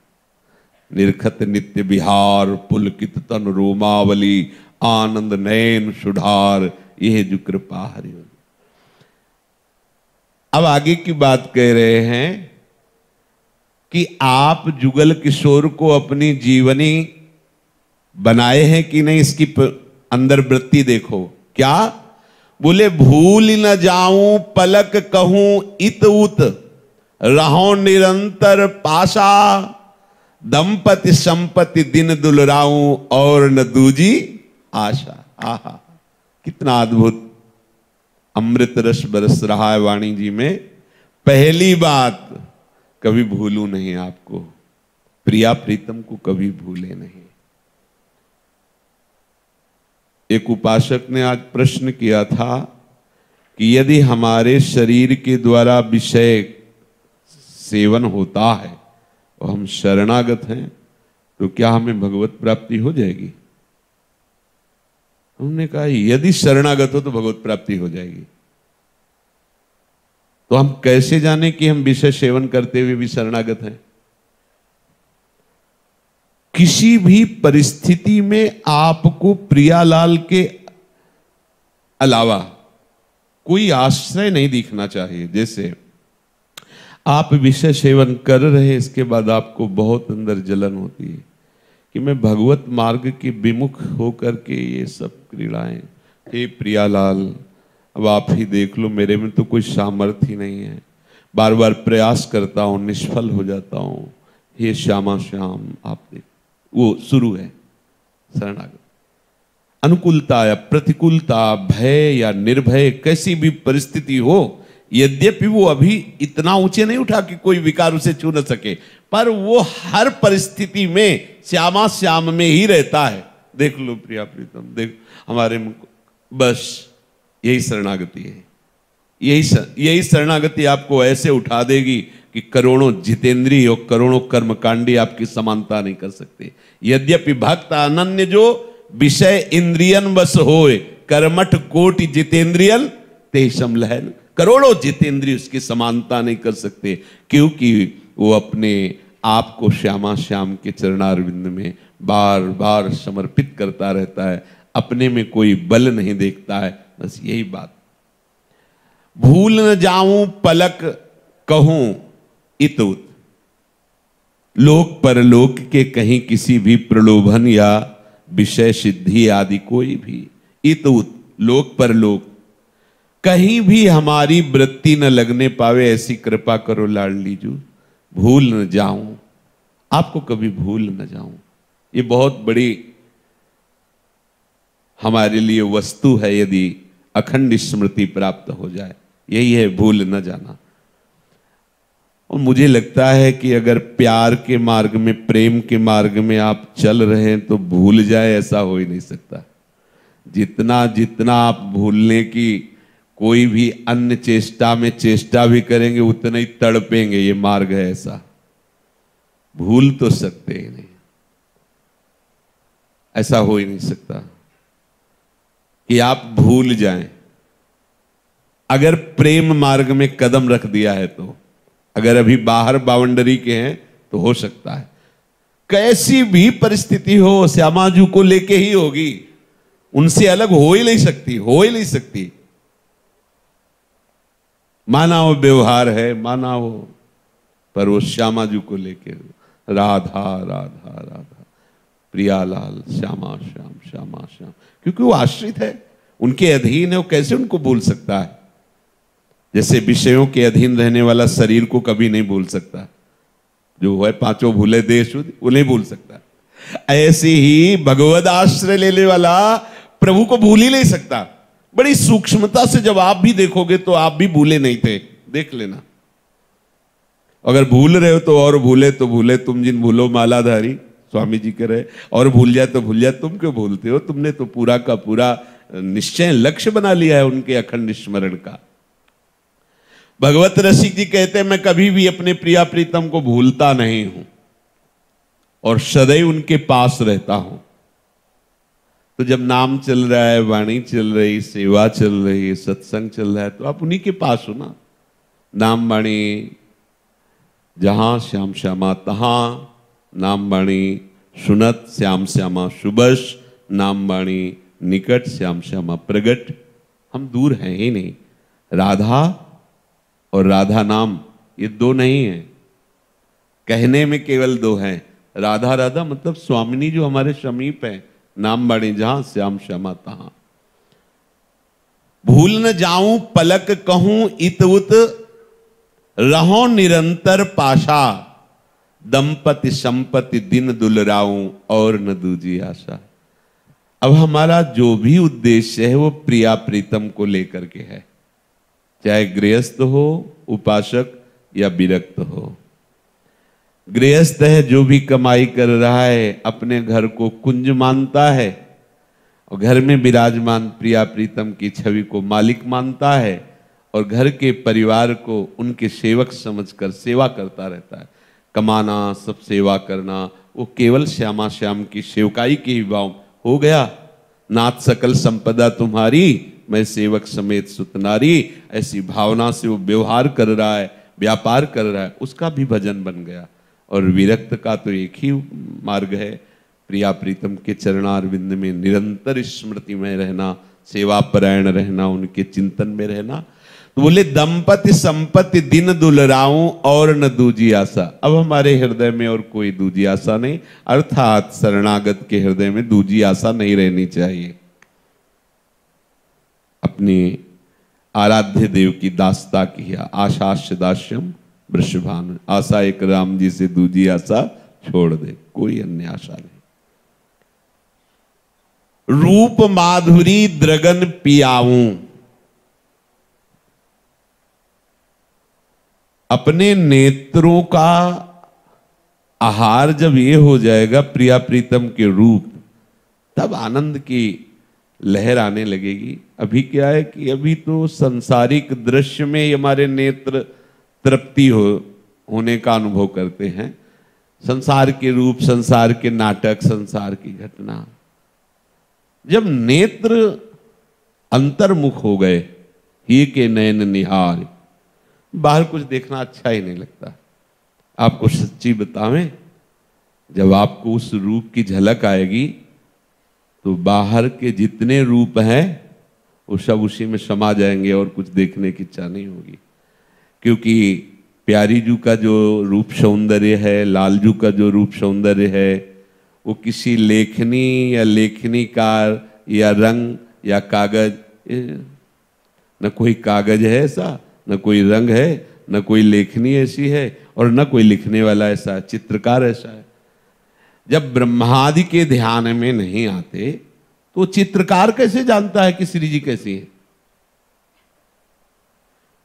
निरखत नित्य बिहार, पुलकित तन रोमावली, आनंद नयन सुधार, यह जो कृपा हरिवन। अब आगे की बात कह रहे हैं कि आप जुगल किशोर को अपनी जीवनी बनाए हैं कि नहीं, इसकी अंदर वृत्ति देखो। क्या बोले, भूल न जाऊं पलक कहूं इत उत, रहो निरंतर पासा, दंपति संपत्ति दिन दुलराऊं, और न दूजी आशा। आहा, कितना अद्भुत अमृत रस बरस रहा है वाणी जी में। पहली बात, कभी भूलूं नहीं आपको, प्रिया प्रीतम को कभी भूले नहीं। एक उपासक ने आज प्रश्न किया था कि यदि हमारे शरीर के द्वारा विषय सेवन होता है और हम शरणागत हैं, तो क्या हमें भगवत प्राप्ति हो जाएगी? हमने कहा यदि शरणागत हो तो भगवत प्राप्ति हो जाएगी। तो हम कैसे जाने कि हम विषय सेवन करते हुए भी शरणागत हैं? किसी भी परिस्थिति में आपको प्रियालाल के अलावा कोई आश्रय नहीं दिखना चाहिए। जैसे आप विषय सेवन कर रहे, इसके बाद आपको बहुत अंदर जलन होती है कि मैं भगवत मार्ग के विमुख होकर के ये सब क्रीड़ाएं, हे प्रियालाल अब आप ही देख लो, मेरे में तो कोई सामर्थ्य ही नहीं है, बार बार प्रयास करता हूं, निष्फल हो जाता हूं, हे श्यामा श्याम आप देख। वो शुरू है शरणागत। अनुकूलता या प्रतिकूलता, भय या निर्भय, कैसी भी परिस्थिति हो, यद्यपि वो अभी इतना ऊंचे नहीं उठा कि कोई विकार उसे छू न सके, पर वो हर परिस्थिति में श्यामा श्याम में ही रहता है। देख लो प्रिया प्रीतम, देख हमारे, बस यही शरणागति है। यही शरणागति आपको ऐसे उठा देगी कि करोड़ों जितेंद्रिय और करोड़ों कर्मकांडी आपकी समानता नहीं कर सकते। यद्यपि भक्त अनन्य जो विषय इंद्रियन बस होए, कर्मठ कोटि जितेंद्रियन तेषम लहन, करोड़ों जितेंद्रिय उसकी समानता नहीं कर सकते, क्योंकि वो अपने आप को श्यामा श्याम के चरणारविंद में बार बार समर्पित करता रहता है, अपने में कोई बल नहीं देखता है। बस यही बात। भूल न जाऊं पलक कहूं इत उत, लोक परलोक के कहीं किसी भी प्रलोभन या विषय सिद्धि आदि कोई भी, इत उत लोक परलोक कहीं भी हमारी वृत्ति न लगने पावे, ऐसी कृपा करो लाडली जू। भूल न जाऊं, आपको कभी भूल न जाऊं, ये बहुत बड़ी हमारे लिए वस्तु है। यदि अखंड स्मृति प्राप्त हो जाए, यही है भूल न जाना। और मुझे लगता है कि अगर प्यार के मार्ग में, प्रेम के मार्ग में आप चल रहे हैं तो भूल जाए, ऐसा हो ही नहीं सकता। जितना जितना आप भूलने की कोई भी अन्य चेष्टा में चेष्टा भी करेंगे, उतना ही तड़पेंगे। ये मार्ग है ऐसा, भूल तो सकते ही नहीं, ऐसा हो ही नहीं सकता कि आप भूल जाएं। अगर प्रेम मार्ग में कदम रख दिया है तो, अगर अभी बाहर बाउंड्री के हैं तो हो सकता है। कैसी भी परिस्थिति हो, श्यामाजू को लेके ही होगी। उनसे अलग हो ही नहीं सकती, हो ही नहीं सकती। माना वो व्यवहार है, माना वो, पर वो श्यामा जी को लेके राधा राधा राधा, प्रियालाल, श्यामा श्याम, श्यामा श्याम, क्योंकि वो आश्रित है, उनके अधीन है, वो कैसे उनको भूल सकता है? जैसे विषयों के अधीन रहने वाला शरीर को कभी नहीं भूल सकता, जो है पांचों भूले देश वो नहीं भूल सकता। ऐसे ही भगवद आश्रय लेने वाला प्रभु को भूल ही नहीं सकता। बड़ी सूक्ष्मता से जब आप भी देखोगे तो आप भी भूले नहीं थे, देख लेना। अगर भूल रहे हो तो और भूले तो भूले, तुम जिन भूलो मालाधारी, स्वामी जी कह रहे, और भूल जाए तो भूल जाए, तुम क्यों भूलते हो? तुमने तो पूरा का पूरा निश्चय लक्ष्य बना लिया है उनके अखंड स्मरण का। भगवत रसिक जी कहते हैं, मैं कभी भी अपने प्रिया प्रीतम को भूलता नहीं हूं और सदैव उनके पास रहता हूं। तो जब नाम चल रहा है, वाणी चल रही, सेवा चल रही, सत्संग चल रहा है, तो आप उन्हीं के पास हो ना। नाम वाणी जहां श्याम श्यामा तहां, नाम वाणी सुनत श्याम श्यामा शुभश, नाम वाणी निकट श्याम श्यामा प्रगट। हम दूर हैं ही नहीं। राधा और राधा नाम ये दो नहीं है, कहने में केवल दो हैं। राधा राधा मतलब स्वामिनी जो हमारे समीप है, नाम वाणी जहां श्याम श्यामा तहां। भूल न जाऊं पलक कहूं इत उत, रहो निरंतर पाशा, दंपति संपत्ति दिन दुलराऊं और न दूजी आशा। अब हमारा जो भी उद्देश्य है वो प्रिया प्रीतम को लेकर के है, चाहे गृहस्थ हो, उपासक या विरक्त हो। गृहस्थ है, जो भी कमाई कर रहा है अपने घर को कुंज मानता है और घर में विराजमान प्रिया प्रीतम की छवि को मालिक मानता है और घर के परिवार को उनके सेवक समझकर सेवा करता रहता है। कमाना, सब सेवा करना, वो केवल श्यामा श्याम की सेवकाई के ही भाव हो गया। नाथ सकल संपदा तुम्हारी, मैं सेवक समेत सुतनारी, ऐसी भावना से वो व्यवहार कर रहा है, व्यापार कर रहा है, उसका भी भजन बन गया। और विरक्त का तो एक ही मार्ग है, प्रिया प्रीतम के चरणारविंद में निरंतर स्मृति में रहना, सेवा परायण रहना, उनके चिंतन में रहना। तो बोले दंपति संपत्ति दिन दुलराऊं और न दूजी आशा। अब हमारे हृदय में और कोई दूजी आशा नहीं, अर्थात शरणागत के हृदय में दूजी आशा नहीं रहनी चाहिए। अपने आराध्य देव की दास्ता किया, आशास्य दास्यम वृषभान, आशा एक राम जी से दूजी आशा छोड़ दे, कोई अन्य आशा नहीं। रूप माधुरी द्रगन पियाऊं, अपने नेत्रों का आहार जब ये हो जाएगा प्रिया प्रीतम के रूप, तब आनंद की लहर आने लगेगी। अभी क्या है कि अभी तो संसारिक दृश्य में ही हमारे नेत्र तृप्ति होने का अनुभव करते हैं। संसार के रूप, संसार के नाटक, संसार की घटना। जब नेत्र अंतर्मुख हो गए, ही के नयन निहार, बाहर कुछ देखना अच्छा ही नहीं लगता। आपको सच्ची बतावें, जब आपको उस रूप की झलक आएगी तो बाहर के जितने रूप हैं वो सब उसी में समा जाएंगे और कुछ देखने की इच्छा नहीं होगी। क्योंकि प्यारी जू का जो रूप सौंदर्य है, लालजू का जो रूप सौंदर्य है, वो किसी लेखनी या लेखनीकार या रंग या कागज, न कोई कागज है ऐसा, न कोई रंग है, न कोई लेखनी ऐसी है और न कोई लिखने वाला ऐसा, चित्रकार ऐसा है। जब ब्रह्मादि के ध्यान में नहीं आते तो चित्रकार कैसे जानता है कि श्री जी कैसी है?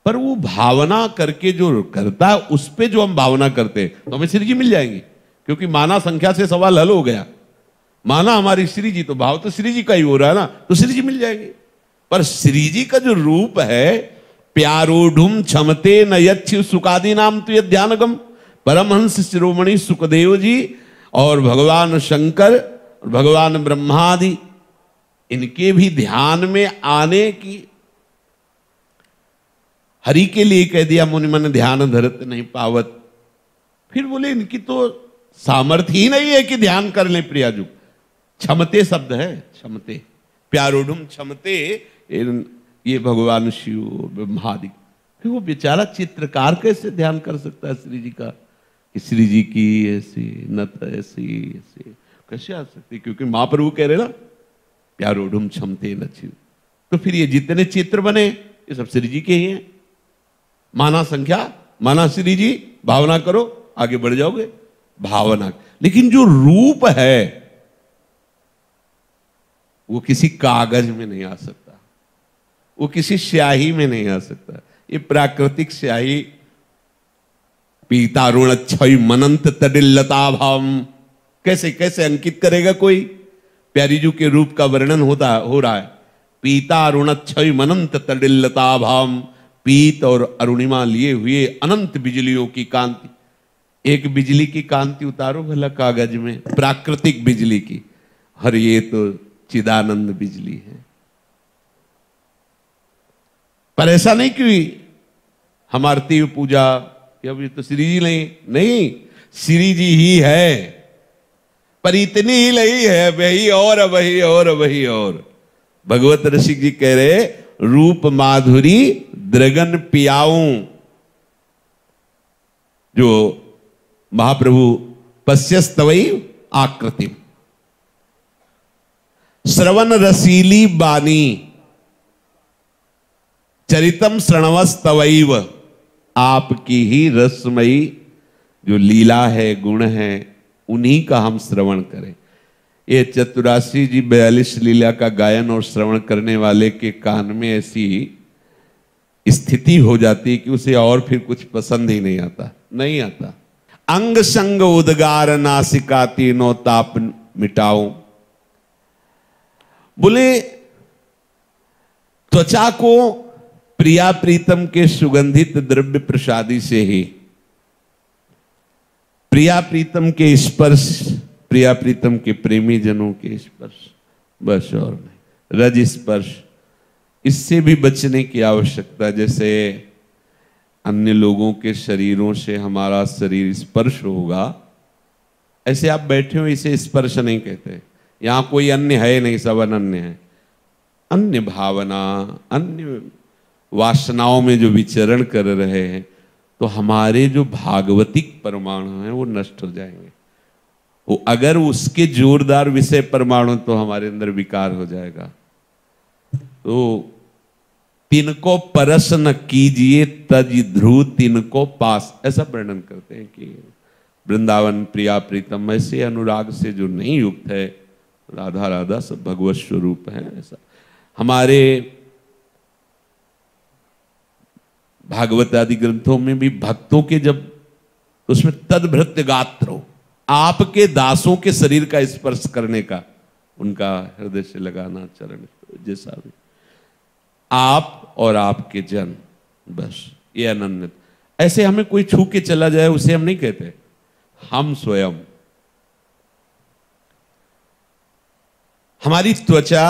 पर वो भावना करके जो करता है, उस पे जो हम भावना करते हैं तो हमें श्री जी मिल जाएंगे। क्योंकि माना संख्या से सवाल हल हो गया, माना हमारी श्री जी, तो भाव तो श्री जी का ही हो रहा है ना, तो श्री जी मिल जाएंगे। पर श्री जी का जो रूप है, प्यारोढ़ुम क्षमते न यच्छ सुकादि नाम तो यह ध्यानगम, परमहंस शिरोमणि सुखदेव जी और भगवान शंकर, भगवान ब्रह्मादि, इनके भी ध्यान में आने की, हरि के लिए कह दिया मुनि मन ध्यान धरत नहीं पावत। फिर बोले इनकी तो सामर्थ्य ही नहीं है कि ध्यान कर ले प्रियाजू। क्षमते शब्द है, क्षमते, प्यारोढ़ क्षमते, ये भगवान शिव ब्रह्मादि। फिर वो बेचारा चित्रकार कैसे ध्यान कर सकता है श्री जी का कि श्री जी की ऐसी नत ऐसी ऐसे कैसे आ सकती, क्योंकि महाप्रभु कह रहे ना प्यारोढ़ क्षमते न शिव। तो फिर ये जितने चित्र बने ये सब श्री जी के ही हैं। माना संख्या, माना श्री जी, भावना करो आगे बढ़ जाओगे भावना। लेकिन जो रूप है वो किसी कागज में नहीं आ सकता, वो किसी स्याही में नहीं आ सकता। ये प्राकृतिक स्याही पीतारुण क्षय मनंत तडिल्लता भाव कैसे कैसे अंकित करेगा कोई। प्यारी जी के रूप का वर्णन हो रहा है। पीतारुण क्षय मनंत तडिल्लता भाव, पीत और अरुणिमा लिए हुए अनंत बिजलियों की कांति। एक बिजली की कांति उतारो भला कागज में, प्राकृतिक बिजली की। हर ये तो चिदानंद बिजली है। पर ऐसा नहीं कि हम आरती पूजा कि अब ये तो श्री जी नहीं, श्री जी ही है, पर इतनी ही नहीं है, वही और वही और वही और। भगवत रसिक जी कह रहे रूप माधुरी द्रगन पियाऊं। जो महाप्रभु पश्यस्तवई आकृति, श्रवण रसीली बानी, चरितम श्रणवस्तवैव। आपकी ही रसमयी जो लीला है, गुण है, उन्हीं का हम श्रवण करें। ये चतुरासी जी 42 लीला का गायन और श्रवण करने वाले के कान में ऐसी स्थिति हो जाती कि उसे और फिर कुछ पसंद ही नहीं आता। अंग संग उद्गार नासिका तीनों ताप मिटाऊं। बोले त्वचा को प्रिया प्रीतम के सुगंधित द्रव्य प्रसादी से ही, प्रिया प्रीतम के स्पर्श, प्रिया प्रीतम के प्रेमी जनों के स्पर्श, बस और नहीं। रज स्पर्श, इससे भी बचने की आवश्यकता। जैसे अन्य लोगों के शरीरों से हमारा शरीर स्पर्श होगा, ऐसे आप बैठे हो इसे स्पर्श नहीं कहते। यहां कोई अन्य है नहीं, सब अनन्य है। अन्य भावना, अन्य वासनाओं में जो विचरण कर रहे हैं, तो हमारे जो भागवतिक परमाणु हैं वो नष्ट हो जाएंगे। वो अगर उसके जोरदार विषय परमाणु तो हमारे अंदर विकार हो जाएगा। तो तिनको परस न कीजिए तज ध्रुव तिनको पास, ऐसा वर्णन करते हैं कि वृंदावन प्रिया प्रीतम ऐसे अनुराग से जो नहीं युक्त है, राधा राधा सब भगवत स्वरूप है। ऐसा हमारे भागवत आदि ग्रंथों में भी भक्तों के जब उसमें तद्भृत्य गात्रो, आपके दासों के शरीर का स्पर्श करने का, उनका हृदय से लगाना चरण जैसा भी, आप और आपके जन, बस ये अनन्य। ऐसे हमें कोई छू के चला जाए उसे हम नहीं कहते, हम स्वयं। हमारी त्वचा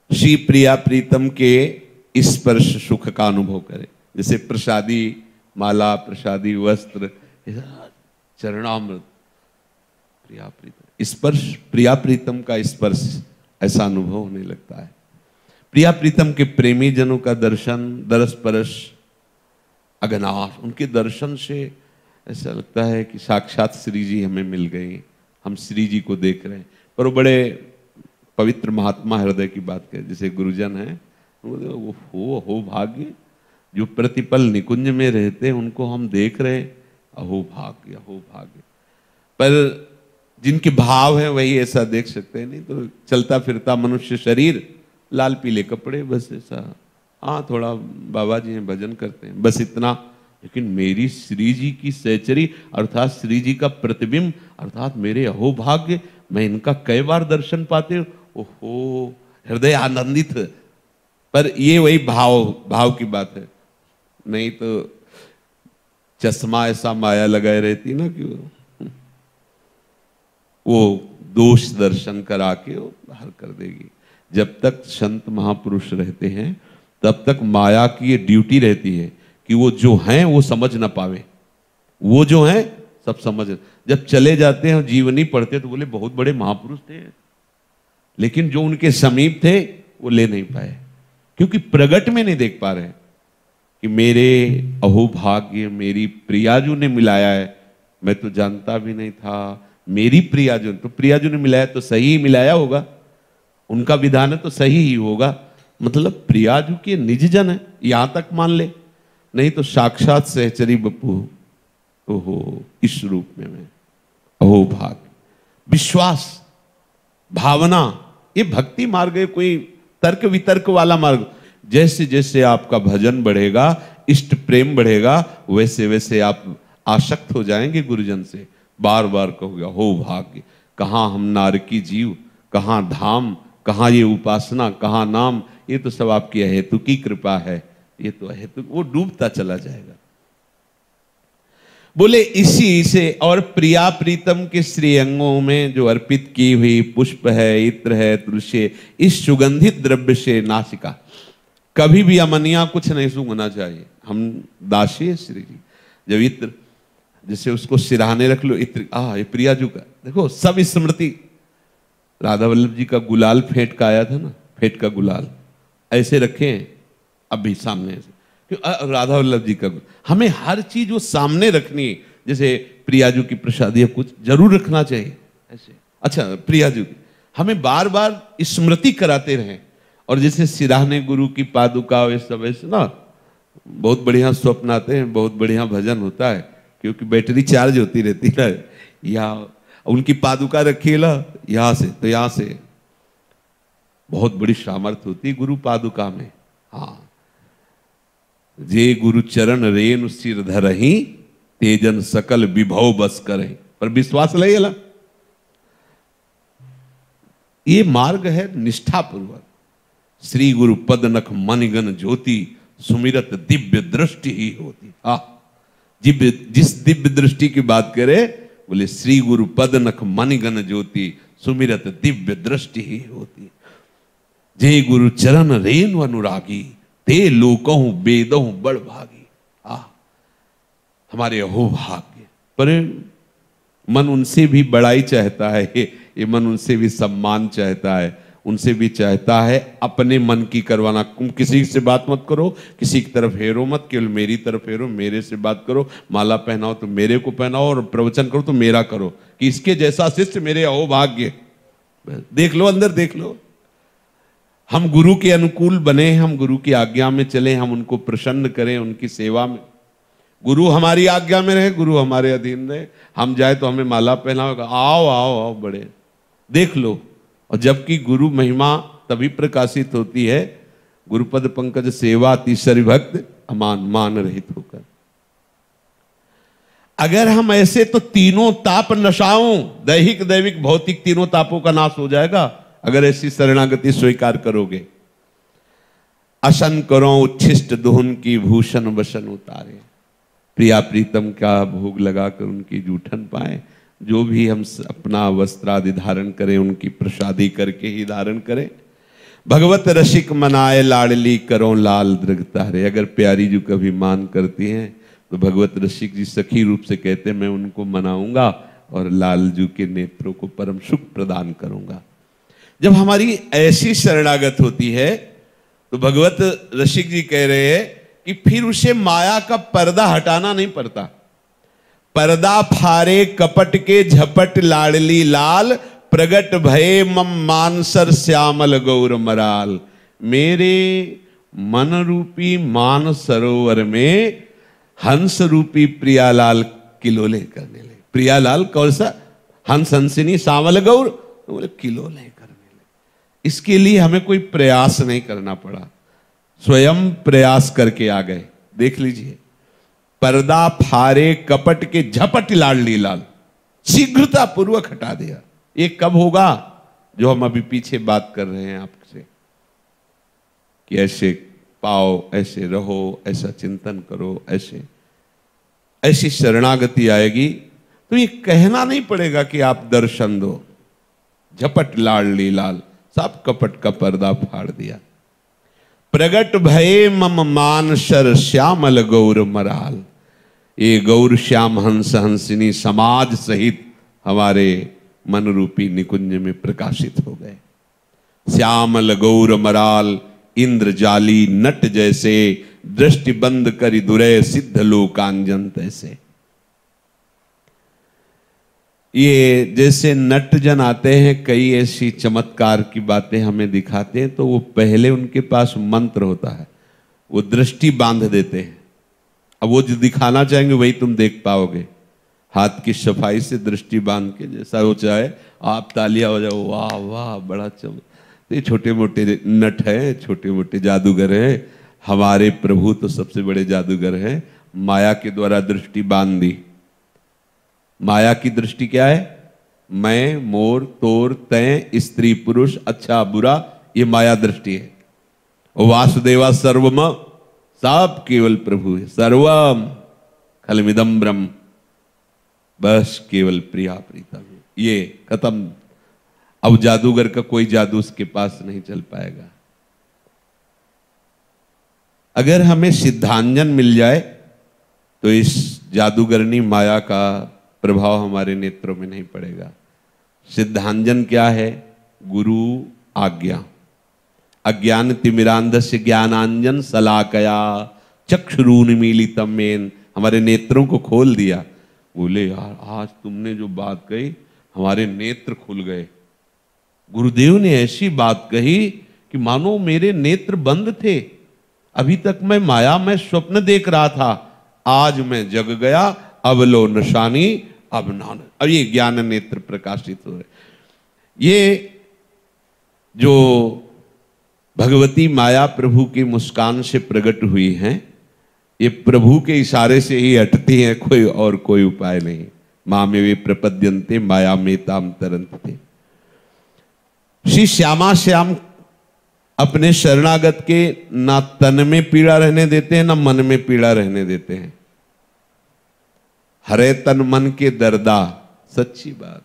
श्री प्रिया प्रीतम के स्पर्श सुख का अनुभव करे। जैसे प्रसादी माला, प्रसादी वस्त्र, चरणामृत, प्रिया प्रीतम स्पर्श, प्रिया प्रीतम का स्पर्श ऐसा अनुभव होने लगता है। प्रिया प्रीतम के प्रेमी जनों का दर्शन, दरस परस अगनाश, उनके दर्शन से ऐसा लगता है कि साक्षात श्री जी हमें मिल गई, हम श्री जी को देख रहे हैं। पर वो बड़े पवित्र महात्मा हृदय की बात करें, जैसे गुरुजन है, वो हो भाग्य जो प्रतिपल निकुंज में रहते हैं, उनको हम देख रहे हैं, अहो भाग्य अहो भाग्य। पर जिनके भाव है वही ऐसा देख सकते हैं, नहीं तो चलता फिरता मनुष्य शरीर, लाल पीले कपड़े, बस ऐसा, हाँ थोड़ा बाबा जी हैं भजन करते हैं, बस इतना। लेकिन मेरी श्री जी की सहचरी अर्थात श्री जी का प्रतिबिंब अर्थात मेरे अहो भाग्य, मैं इनका कई बार दर्शन पाते हूँ, ओहो हृदय आनंदित। पर ये वही भाव की बात है, नहीं तो चश्मा ऐसा माया लगाए रहती ना कि वो दोष दर्शन करा के वो बाहर कर देगी। जब तक संत महापुरुष रहते हैं तब तक माया की ये ड्यूटी रहती है कि वो जो हैं वो समझ ना पावे, वो जो हैं सब समझ। जब चले जाते हैं जीवनी पढ़ते तो बोले बहुत बड़े महापुरुष थे, लेकिन जो उनके समीप थे वो ले नहीं पाए, क्योंकि प्रगट में नहीं देख पा रहे कि मेरे अहोभाग्य मेरी प्रियाजू ने मिलाया है, मैं तो जानता भी नहीं था। मेरी प्रियाजू, तो प्रियाजू ने मिलाया तो सही ही मिलाया होगा, उनका विधान है तो सही ही होगा, मतलब प्रियाजू के निज जन है, यहां तक मान ले, नहीं तो साक्षात सहचरी बपू। ओहो, इस रूप में मैं अहोभाग्य, विश्वास, भावना, ये भक्ति मार्ग है, कोई तर्क वितर्क वाला मार्ग। जैसे जैसे आपका भजन बढ़ेगा, इष्ट प्रेम बढ़ेगा, वैसे वैसे आप आसक्त हो जाएंगे गुरुजन से। बार बार कहोगे हो भाग्य, कहाँ हम नारकी जीव, कहाँ धाम, कहाँ ये उपासना, कहाँ नाम, ये तो सब आपकी अहेतु की कृपा है, ये तो अहेतु, वो डूबता चला जाएगा। बोले इसी से, और प्रिया प्रीतम के श्रीअंगों में जो अर्पित की हुई पुष्प है, इत्र है, तुलसी, इस सुगंधित द्रव्य से नासिका, कभी भी अमनिया कुछ नहीं सूंघना चाहिए। हम दासी है श्री जी, जब इत्र जैसे उसको सिरहाने रख लो, इत्र ये प्रियाजू का, देखो सब स्मृति। राधा वल्लभ जी का गुलाल फेंट का आया था ना, फेंट का गुलाल ऐसे रखे हैं अभी सामने से, राधा वल्लभ जी का, हमें हर चीज वो सामने रखनी है। जैसे प्रियाजू की प्रसादी कुछ जरूर रखना चाहिए ऐसे, अच्छा प्रियाजू की हमें बार बार स्मृति कराते रहें। और जैसे सिराहने गुरु की पादुका, ये सब ऐसे ना बहुत बढ़िया स्वप्न आते हैं, बहुत बढ़िया भजन होता है, क्योंकि बैटरी चार्ज होती रहती है। या उनकी पादुका रखिएला यहाँ से तो यहाँ से बहुत बड़ी सामर्थ्य होती है गुरु पादुका में। हाँ, जे गुरु चरण रेनु सिर धरही, तेजन सकल विभव बस करें, पर विश्वास लगेला। ये मार्ग है निष्ठापूर्वक। श्री गुरु पद नख मनिगन ज्योति, सुमिरत दिव्य दृष्टि ही होती। जिस दिव्य दृष्टि की बात करे, बोले श्री गुरु पद नख मनिगन ज्योति, सुमिरत दिव्य दृष्टि ही होती। जे गुरु चरण रेनु अनुरागी, ते लोकहु वेदहु बड़ भागी। हमारे अहोभाग्य, पर मन उनसे भी बड़ाई चाहता है, ये मन उनसे भी सम्मान चाहता है, उनसे भी चाहता है अपने मन की करवाना। तुम किसी से बात मत करो, किसी की तरफ हेरो मत, केवल मेरी तरफ हेरो, मेरे से बात करो, माला पहनाओ तो मेरे को पहनाओ, और प्रवचन करो तो मेरा करो, कि इसके जैसा शिष्य मेरे अहोभाग्य। देख लो, अंदर देख लो। हम गुरु के अनुकूल बने, हम गुरु की आज्ञा में चले, हम उनको प्रसन्न करें, उनकी सेवा में। गुरु हमारी आज्ञा में रहे, गुरु हमारे अधीन रहे, हम जाए तो हमें माला पहनाओ, आओ आओ आओ बड़े, देख लो। और जबकि गुरु महिमा तभी प्रकाशित होती है, गुरुपद पंकज सेवा तीसरी भक्त अमान मान रहित होकर। अगर हम ऐसे, तो तीनों ताप नशाओं, दैहिक दैविक भौतिक तीनों तापों का नाश हो जाएगा, अगर ऐसी शरणागति स्वीकार करोगे। असन करो उच्छिष्ट दुहन की, भूषण वसन उतारे, प्रिया प्रीतम का भोग लगाकर उनकी जूठन पाए। जो भी हम अपना वस्त्र आदि धारण करें, उनकी प्रसादी करके ही धारण करें। भगवत रसिक मनाए लाडली, करो लाल दृग तारे। अगर प्यारी जी का भी मान करती हैं, तो भगवत रसिक जी सखी रूप से कहते हैं, मैं उनको मनाऊंगा और लालजू के नेत्रों को परम सुख प्रदान करूंगा। जब हमारी ऐसी शरणागत होती है, तो भगवत रसिक जी कह रहे हैं कि फिर उसे माया का पर्दा हटाना नहीं पड़ता। पर्दा फारे कपट के झपट लाडली लाल, प्रगट भये मम मानसर श्यामल गौर मराल। मेरे मन रूपी मान सरोवर में हंस रूपी प्रियालाल किलोले करने लगे। प्रियालाल कौन सा? हंस हंसिनी श्यामल गौर, तो बोले किलोले करने लगे। इसके लिए हमें कोई प्रयास नहीं करना पड़ा, स्वयं प्रयास करके आ गए। देख लीजिए, पर्दा फारे कपट के झपट लाडली लाल, शीघ्रता पूर्वक हटा दिया। ये कब होगा? जो हम अभी पीछे बात कर रहे हैं आपसे, कि ऐसे पाओ, ऐसे रहो, ऐसा चिंतन करो, ऐसी शरणागति आएगी तो ये कहना नहीं पड़ेगा कि आप दर्शन दो। झपट लाडली लाल, सब कपट का पर्दा फाड़ दिया। प्रगट भये मम मानसर श्यामल गौर मराल। ये गौर श्याम हंस हंसिनी समाज सहित हमारे मन रूपी निकुंज में प्रकाशित हो गए। श्यामल गौर मराल इंद्र जाली नट जैसे, दृष्टि बंद करि दुरै सिद्ध लोकांजन तैसे। ये जैसे नट जन आते हैं, कई ऐसी चमत्कार की बातें हमें दिखाते हैं, तो वो पहले उनके पास मंत्र होता है, वो दृष्टि बांध देते हैं। अब वो जो दिखाना चाहेंगे वही तुम देख पाओगे। हाथ की सफाई से दृष्टि बांध के, जैसा हो चाहे आप तालियां हो जाओ, वाह वाह बड़ा चमक। तो ये छोटे मोटे नट हैं, छोटे मोटे जादूगर हैं। हमारे प्रभु तो सबसे बड़े जादूगर हैं। माया के द्वारा दृष्टि बांध दी। माया की दृष्टि क्या है? मैं, मोर, तोर, तय, स्त्री पुरुष, अच्छा बुरा, ये माया दृष्टि है। वासुदेवा सर्वम, सब केवल प्रभु है। सर्वम खलमिदम ब्रह्म, बस केवल प्रिया प्रीतम, ये खत्म। अब जादूगर का कोई जादू उसके पास नहीं चल पाएगा। अगर हमें सिद्धांजन मिल जाए तो इस जादूगरनी माया का प्रभाव हमारे नेत्रों में नहीं पड़ेगा। सिद्धांजन क्या है? गुरु आज्ञा। अज्ञान तिमिरांधस्य ज्ञानांजन शलाकया चक्षुरुन्मीलितम मेन, हमारे नेत्रों को खोल दिया। बोले यार आज तुमने जो बात कही हमारे नेत्र खुल गए। गुरुदेव ने ऐसी बात कही कि मानो मेरे नेत्र बंद थे। अभी तक मैं माया में स्वप्न देख रहा था, आज मैं जग गया। अब लो निशानी, अब नान, अब ये ज्ञान नेत्र प्रकाशित हो रहे। ये जो भगवती माया प्रभु की मुस्कान से प्रकट हुई हैं, ये प्रभु के इशारे से ही हटती हैं, कोई और कोई उपाय नहीं। माँ में वे प्रपद्यन्ते माया में ताम तरन्ते। श्री श्यामा श्याम अपने शरणागत के ना तन में पीड़ा रहने देते हैं, ना मन में पीड़ा रहने देते हैं। हरे तन मन के दर्दा, सच्ची बात।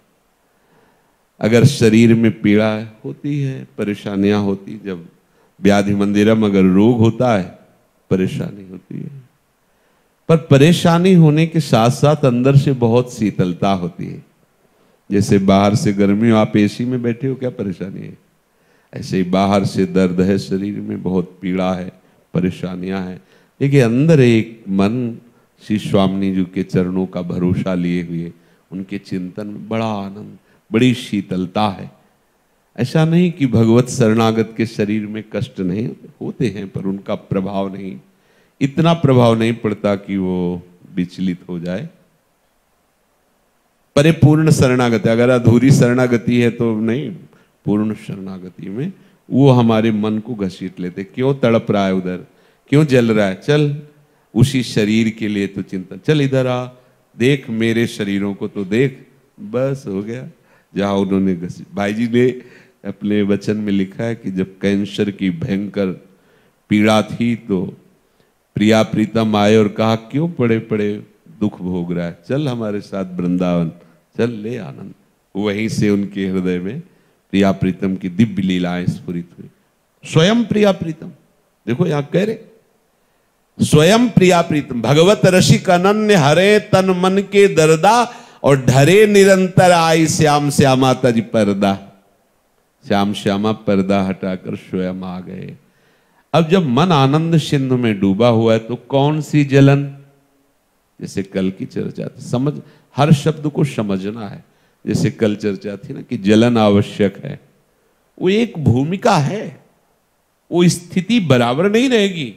अगर शरीर में पीड़ा होती है, परेशानियां होती, जब व्याधि मंदिरम अगर रोग होता है परेशानी होती है, पर परेशानी होने के साथ साथ अंदर से बहुत शीतलता होती है। जैसे बाहर से गर्मी हो, आप एसी में बैठे हो, क्या परेशानी है? ऐसे ही बाहर से दर्द है, शरीर में बहुत पीड़ा है, परेशानियां हैं, लेकिन अंदर एक मन श्री स्वामी जी के चरणों का भरोसा लिए हुए, उनके चिंतन में बड़ा आनंद, बड़ी शीतलता है। ऐसा नहीं कि भगवत शरणागत के शरीर में कष्ट नहीं होते हैं, पर उनका प्रभाव नहीं, इतना प्रभाव नहीं पड़ता कि वो विचलित हो जाए। परिपूर्ण शरणागति, अगर अधूरी शरणागति है तो नहीं, पूर्ण शरणागति में वो हमारे मन को घसीट लेते। क्यों तड़प रहा है उधर, क्यों जल रहा है, चल उसी शरीर के लिए तो चिंतन, चल इधर आ, देख मेरे शरीरों को तो देख, बस हो गया। जहां उन्होंने भाई जी ने अपने वचन में लिखा है कि जब कैंसर की भयंकर पीड़ा थी तो प्रिया प्रीतम आए और कहा क्यों पड़े पड़े दुख भोग रहा है, चल हमारे साथ वृंदावन, चल ले आनंद। वहीं से उनके हृदय में प्रिया प्रीतम की दिव्य लीलाएं स्फुरित हुई। स्वयं प्रिया प्रीतम, देखो यहां कह रहे स्वयं प्रिया प्रीतम, भगवत रसिक अनन्य हरे तन मन के दर्दा, और ढरे निरंतर आई श्याम श्यामा तज पर्दा। श्याम श्यामा पर्दा हटाकर स्वयं आ गए। अब जब मन आनंद सिंधु में डूबा हुआ है तो कौन सी जलन, जैसे कल की चर्चा थी, समझ, हर शब्द को समझना है। जैसे कल चर्चा थी ना कि जलन आवश्यक है, वो एक भूमिका है, वो स्थिति बराबर नहीं रहेगी।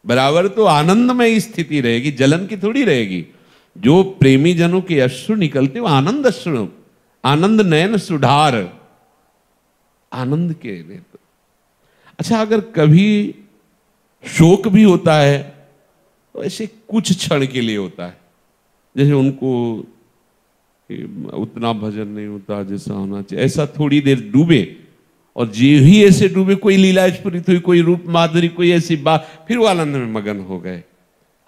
बराबर तो आनंदमय स्थिति रहेगी, जलन की थोड़ी रहेगी। जो प्रेमी जनों के अश्रु निकलते वो आनंद अश्रु, आनंद नयन सुधार, आनंद के नेत्र। अच्छा, अगर कभी शोक भी होता है तो ऐसे कुछ क्षण के लिए होता है, जैसे उनको उतना भजन नहीं होता जैसा होना चाहिए, ऐसा थोड़ी देर डूबे, और जी ही ऐसे डूबे, कोई लीला स्फुरित हुई, कोई रूप माधुरी, कोई ऐसी बात, फिर वो आनंद में मगन हो गए।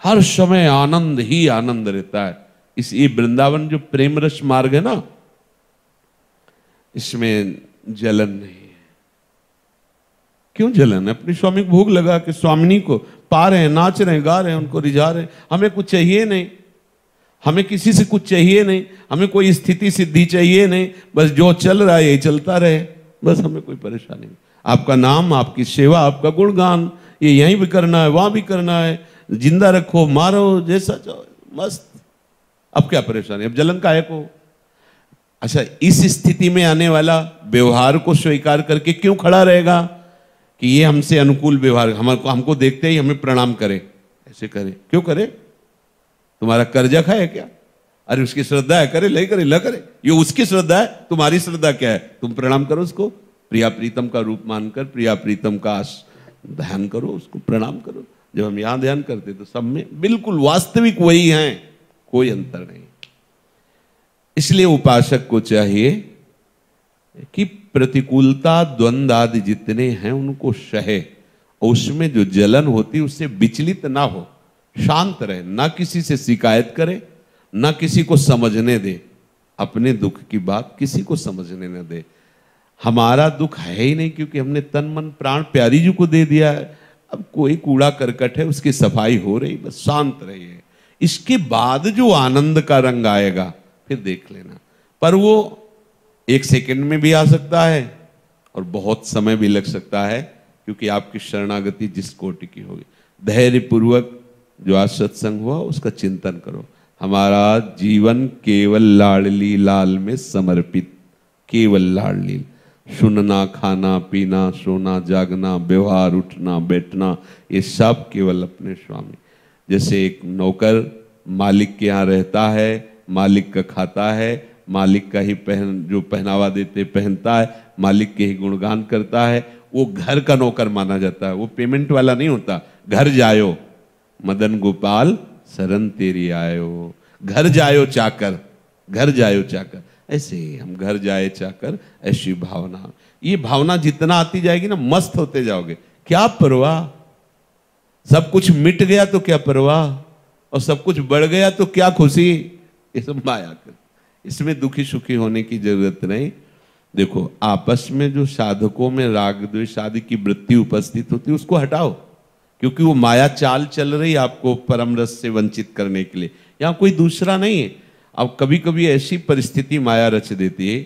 हर समय आनंद ही आनंद रहता है। इस ये वृंदावन जो प्रेम रस मार्ग है ना, इसमें जलन नहीं है। क्यों जलन है? अपने स्वामी को भोग लगा के स्वामिनी को पा रहे हैं, नाच रहे हैं, गा रहे हैं, उनको रिझा रहे हैं। हमें कुछ चाहिए नहीं, हमें किसी से कुछ चाहिए नहीं, हमें कोई स्थिति सिद्धि चाहिए नहीं, बस जो चल रहा है यही चलता रहे, बस हमें कोई परेशानी नहीं। आपका नाम, आपकी सेवा, आपका गुणगान, ये यहीं भी करना है, वहां भी करना है, जिंदा रखो, मारो, जैसा चाहो, मस्त। अब क्या परेशानी, अब जलन काहे को? अच्छा, इस स्थिति में आने वाला व्यवहार को स्वीकार करके क्यों खड़ा रहेगा कि ये हमसे अनुकूल व्यवहार, हमको देखते ही हमें प्रणाम करे, ऐसे करे, क्यों करे? तुम्हारा कर्जा खाए क्या? अरे उसकी श्रद्धा है, करे, ले करे, ला करे, ये उसकी श्रद्धा है, तुम्हारी श्रद्धा क्या है? तुम प्रणाम करो उसको, प्रिया प्रीतम का रूप मानकर प्रिया प्रीतम का ध्यान करो, उसको प्रणाम करो। जब हम यहां ध्यान करते तो सब में बिल्कुल वास्तविक वही हैं, कोई अंतर नहीं। इसलिए उपासक को चाहिए कि प्रतिकूलता, द्वंद्व आदि जितने हैं उनको सहे, और उसमें जो जलन होती उससे विचलित ना हो, शांत रहे, ना किसी से शिकायत करे, ना किसी को समझने दे, अपने दुख की बात किसी को समझने न दे। हमारा दुख है ही नहीं, क्योंकि हमने तन मन प्राण प्यारी जी को दे दिया है। अब कोई कूड़ा करकट है, उसकी सफाई हो रही, बस शांत रहिए। इसके बाद जो आनंद का रंग आएगा फिर देख लेना, पर वो 1 सेकंड में भी आ सकता है और बहुत समय भी लग सकता है, क्योंकि आपकी शरणागति जिस कोटि की होगी। धैर्य पूर्वक जो आज सत्संग हुआ उसका चिंतन करो। हमारा जीवन केवल लाडली लाल में समर्पित, केवल लाडली। सुनना, खाना, पीना, सोना, जागना, व्यवहार, उठना, बैठना, ये सब केवल अपने स्वामी। जैसे एक नौकर मालिक के यहाँ रहता है, मालिक का खाता है, मालिक का ही जो पहनावा देते पहनता है, मालिक के ही गुणगान करता है, वो घर का नौकर माना जाता है, वो पेमेंट वाला नहीं होता। घर जायो मदन गोपाल शरण तेरी आयो, घर जायो चाकर, घर जायो चाकर। ऐसे ही हम घर जाए चाकर, ऐसी भावना, ये भावना जितना आती जाएगी ना, मस्त होते जाओगे। क्या परवाह, सब कुछ मिट गया तो क्या परवाह, और सब कुछ बढ़ गया तो क्या खुशी। ये सब माया कर, इसमें दुखी सुखी होने की जरूरत नहीं। देखो, आपस में जो साधकों में राग द्वेष आदि की वृत्ति उपस्थित होती है उसको हटाओ, क्योंकि वो माया चाल चल रही है आपको परम रस से वंचित करने के लिए, यहाँ कोई दूसरा नहीं है। अब कभी कभी ऐसी परिस्थिति माया रच देती है,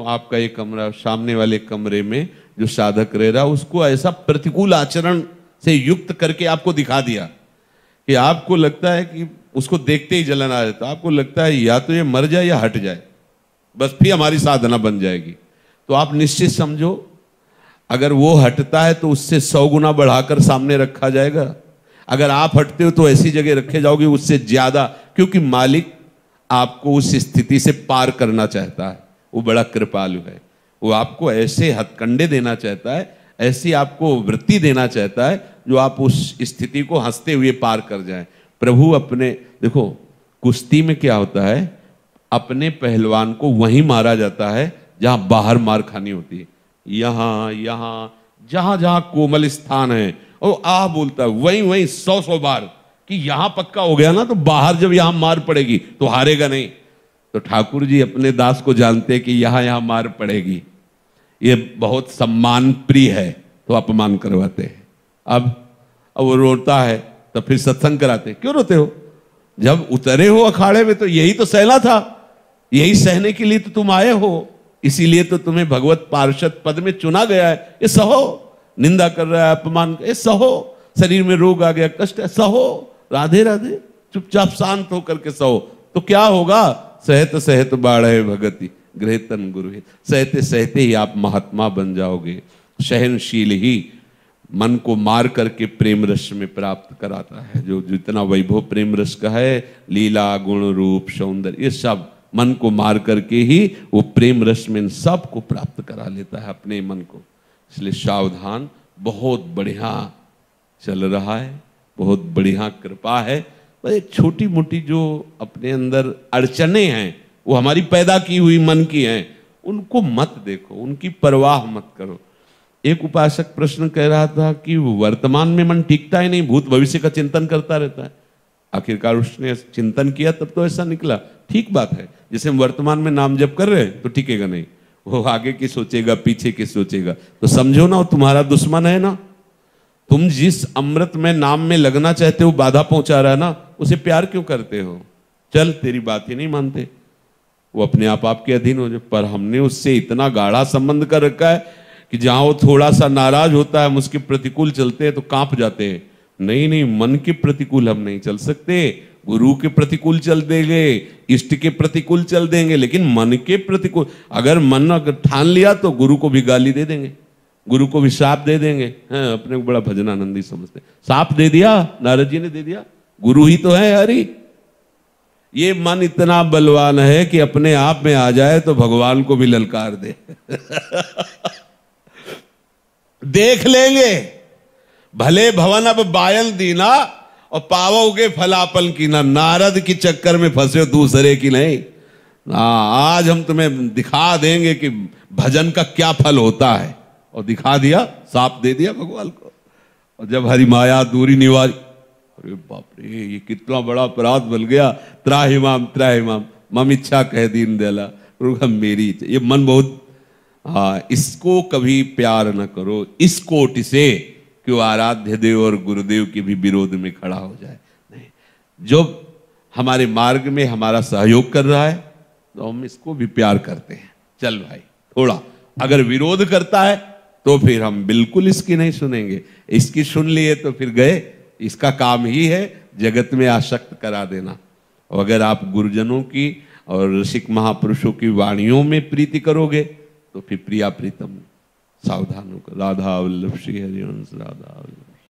आपका एक कमरा, सामने वाले कमरे में जो साधक रह रहा, उसको ऐसा प्रतिकूल आचरण से युक्त करके आपको दिखा दिया कि आपको लगता है कि उसको देखते ही जलन आ जाता, आपको लगता है या तो ये मर जाए या हट जाए, बस फिर हमारी साधना बन जाएगी। तो आप निश्चित समझो, अगर वो हटता है तो उससे 100 गुना बढ़ाकर सामने रखा जाएगा। अगर आप हटते हो तो ऐसी जगह रखे जाओगे उससे ज्यादा, क्योंकि मालिक आपको उस स्थिति से पार करना चाहता है। वो बड़ा कृपालु है, वो आपको ऐसे हथकंडे देना चाहता है, ऐसी आपको वृत्ति देना चाहता है जो आप उस स्थिति को हंसते हुए पार कर जाएं। प्रभु अपने, देखो कुश्ती में क्या होता है, अपने पहलवान को वहीं मारा जाता है जहां बाहर मार खानी होती है। यहां यहां जहां जहां कोमल स्थान है, और बोलता है वहीं वहीं 100 बार कि यहां पक्का हो गया ना, तो बाहर जब यहां मार पड़ेगी तो हारेगा नहीं। तो ठाकुर जी अपने दास को जानते कि यहां यहां मार पड़ेगी, ये बहुत सम्मान प्रिय है, तो अपमान करवाते हैं। अब वो रोता है तो फिर सत्संग कराते। क्यों रोते हो? जब उतरे हो अखाड़े में तो यही तो सहना था, यही सहने के लिए तो तुम आए हो, इसीलिए तो तुम्हें भगवत पार्षद पद में चुना गया है। ये सहो, निंदा कर रहा है, अपमान, ये सहो, शरीर में रोग आ गया, कष्ट है, सहो, राधे राधे, चुपचाप शांत होकर के सहो। तो क्या होगा? सहत सहत बाढ़े भगति गृहतन गुरु है। सहते सहते ही आप महात्मा बन जाओगे। सहनशील ही मन को मार करके प्रेम रस में प्राप्त कराता है। जो जितना वैभव प्रेम रस का है, लीला गुण रूप सौंदर्य, ये सब मन को मार करके ही वो प्रेम रस में इन सब को प्राप्त करा लेता है अपने मन को। इसलिए सावधान, बहुत बढ़िया चल रहा है, बहुत बढ़िया कृपा है। पर एक छोटी मोटी जो अपने अंदर अड़चने हैं वो हमारी पैदा की हुई मन की हैं, उनको मत देखो, उनकी परवाह मत करो। एक उपासक प्रश्न कह रहा था कि वर्तमान में मन टिकता ही नहीं, भूत भविष्य का चिंतन करता रहता है। आखिरकार उसने चिंतन किया तब तो ऐसा निकला। ठीक बात है, जैसे हम वर्तमान में नाम जप कर रहे हैं तो टिकेगा नहीं, वो आगे की सोचेगा, पीछे की सोचेगा। तो समझो ना, वो तुम्हारा दुश्मन है ना। तुम जिस अमृत में नाम में लगना चाहते हो बाधा पहुंचा रहा है ना, उसे प्यार क्यों करते हो? चल तेरी बात ही नहीं मानते, वो अपने आप आपके अधीन हो जाए। पर हमने उससे इतना गाढ़ा संबंध कर रखा है कि जहां वो थोड़ा सा नाराज होता है, हम उसके प्रतिकूल चलते हैं तो कांप जाते हैं। नहीं नहीं, मन के प्रतिकूल हम नहीं चल सकते। गुरु के प्रतिकूल चल देंगे, इष्ट के प्रतिकूल चल देंगे, लेकिन मन के प्रतिकूल अगर मन अगर ठान लिया तो गुरु को भी गाली दे देंगे, गुरु को भी शाप दे देंगे। हाँ, अपने को बड़ा भजनानंदी समझते। शाप दे दिया, नारद जी ने दे दिया, गुरु ही तो है हरि। ये मन इतना बलवान है कि अपने आप में आ जाए तो भगवान को भी ललकार दे। देख लेंगे, भले भवन अब बायल दीना और पावोगे फलापन की ना। नारद की चक्कर में फंसे हो दूसरे की नहीं। आज हम तुम्हें दिखा देंगे कि भजन का क्या फल होता है। और दिखा दिया, साप दे दिया भगवान को। और जब हरि माया दूरी निवारी, अरे बाप रे, ये कितना बड़ा अपराध बन गया। त्राहिमाम मम इच्छा कह दीन दयाला, मेरी इच्छा। ये मन बहुत, हाँ, इसको कभी प्यार न करो इस कोटि से कि वो आराध्य देव और गुरुदेव के भी विरोध में खड़ा हो जाए। नहीं, जो हमारे मार्ग में हमारा सहयोग कर रहा है तो हम इसको भी प्यार करते हैं। चल भाई, थोड़ा अगर विरोध करता है तो फिर हम बिल्कुल इसकी नहीं सुनेंगे। इसकी सुन लिए तो फिर गए। इसका काम ही है जगत में आसक्त करा देना। और अगर आप गुरुजनों की और ऋषिक महापुरुषों की वाणियों में प्रीति करोगे तो फिर प्रिया प्रीतम, सावधान होकर। राधा वल्लभ श्री हरिवंश, राधा वल्लभ।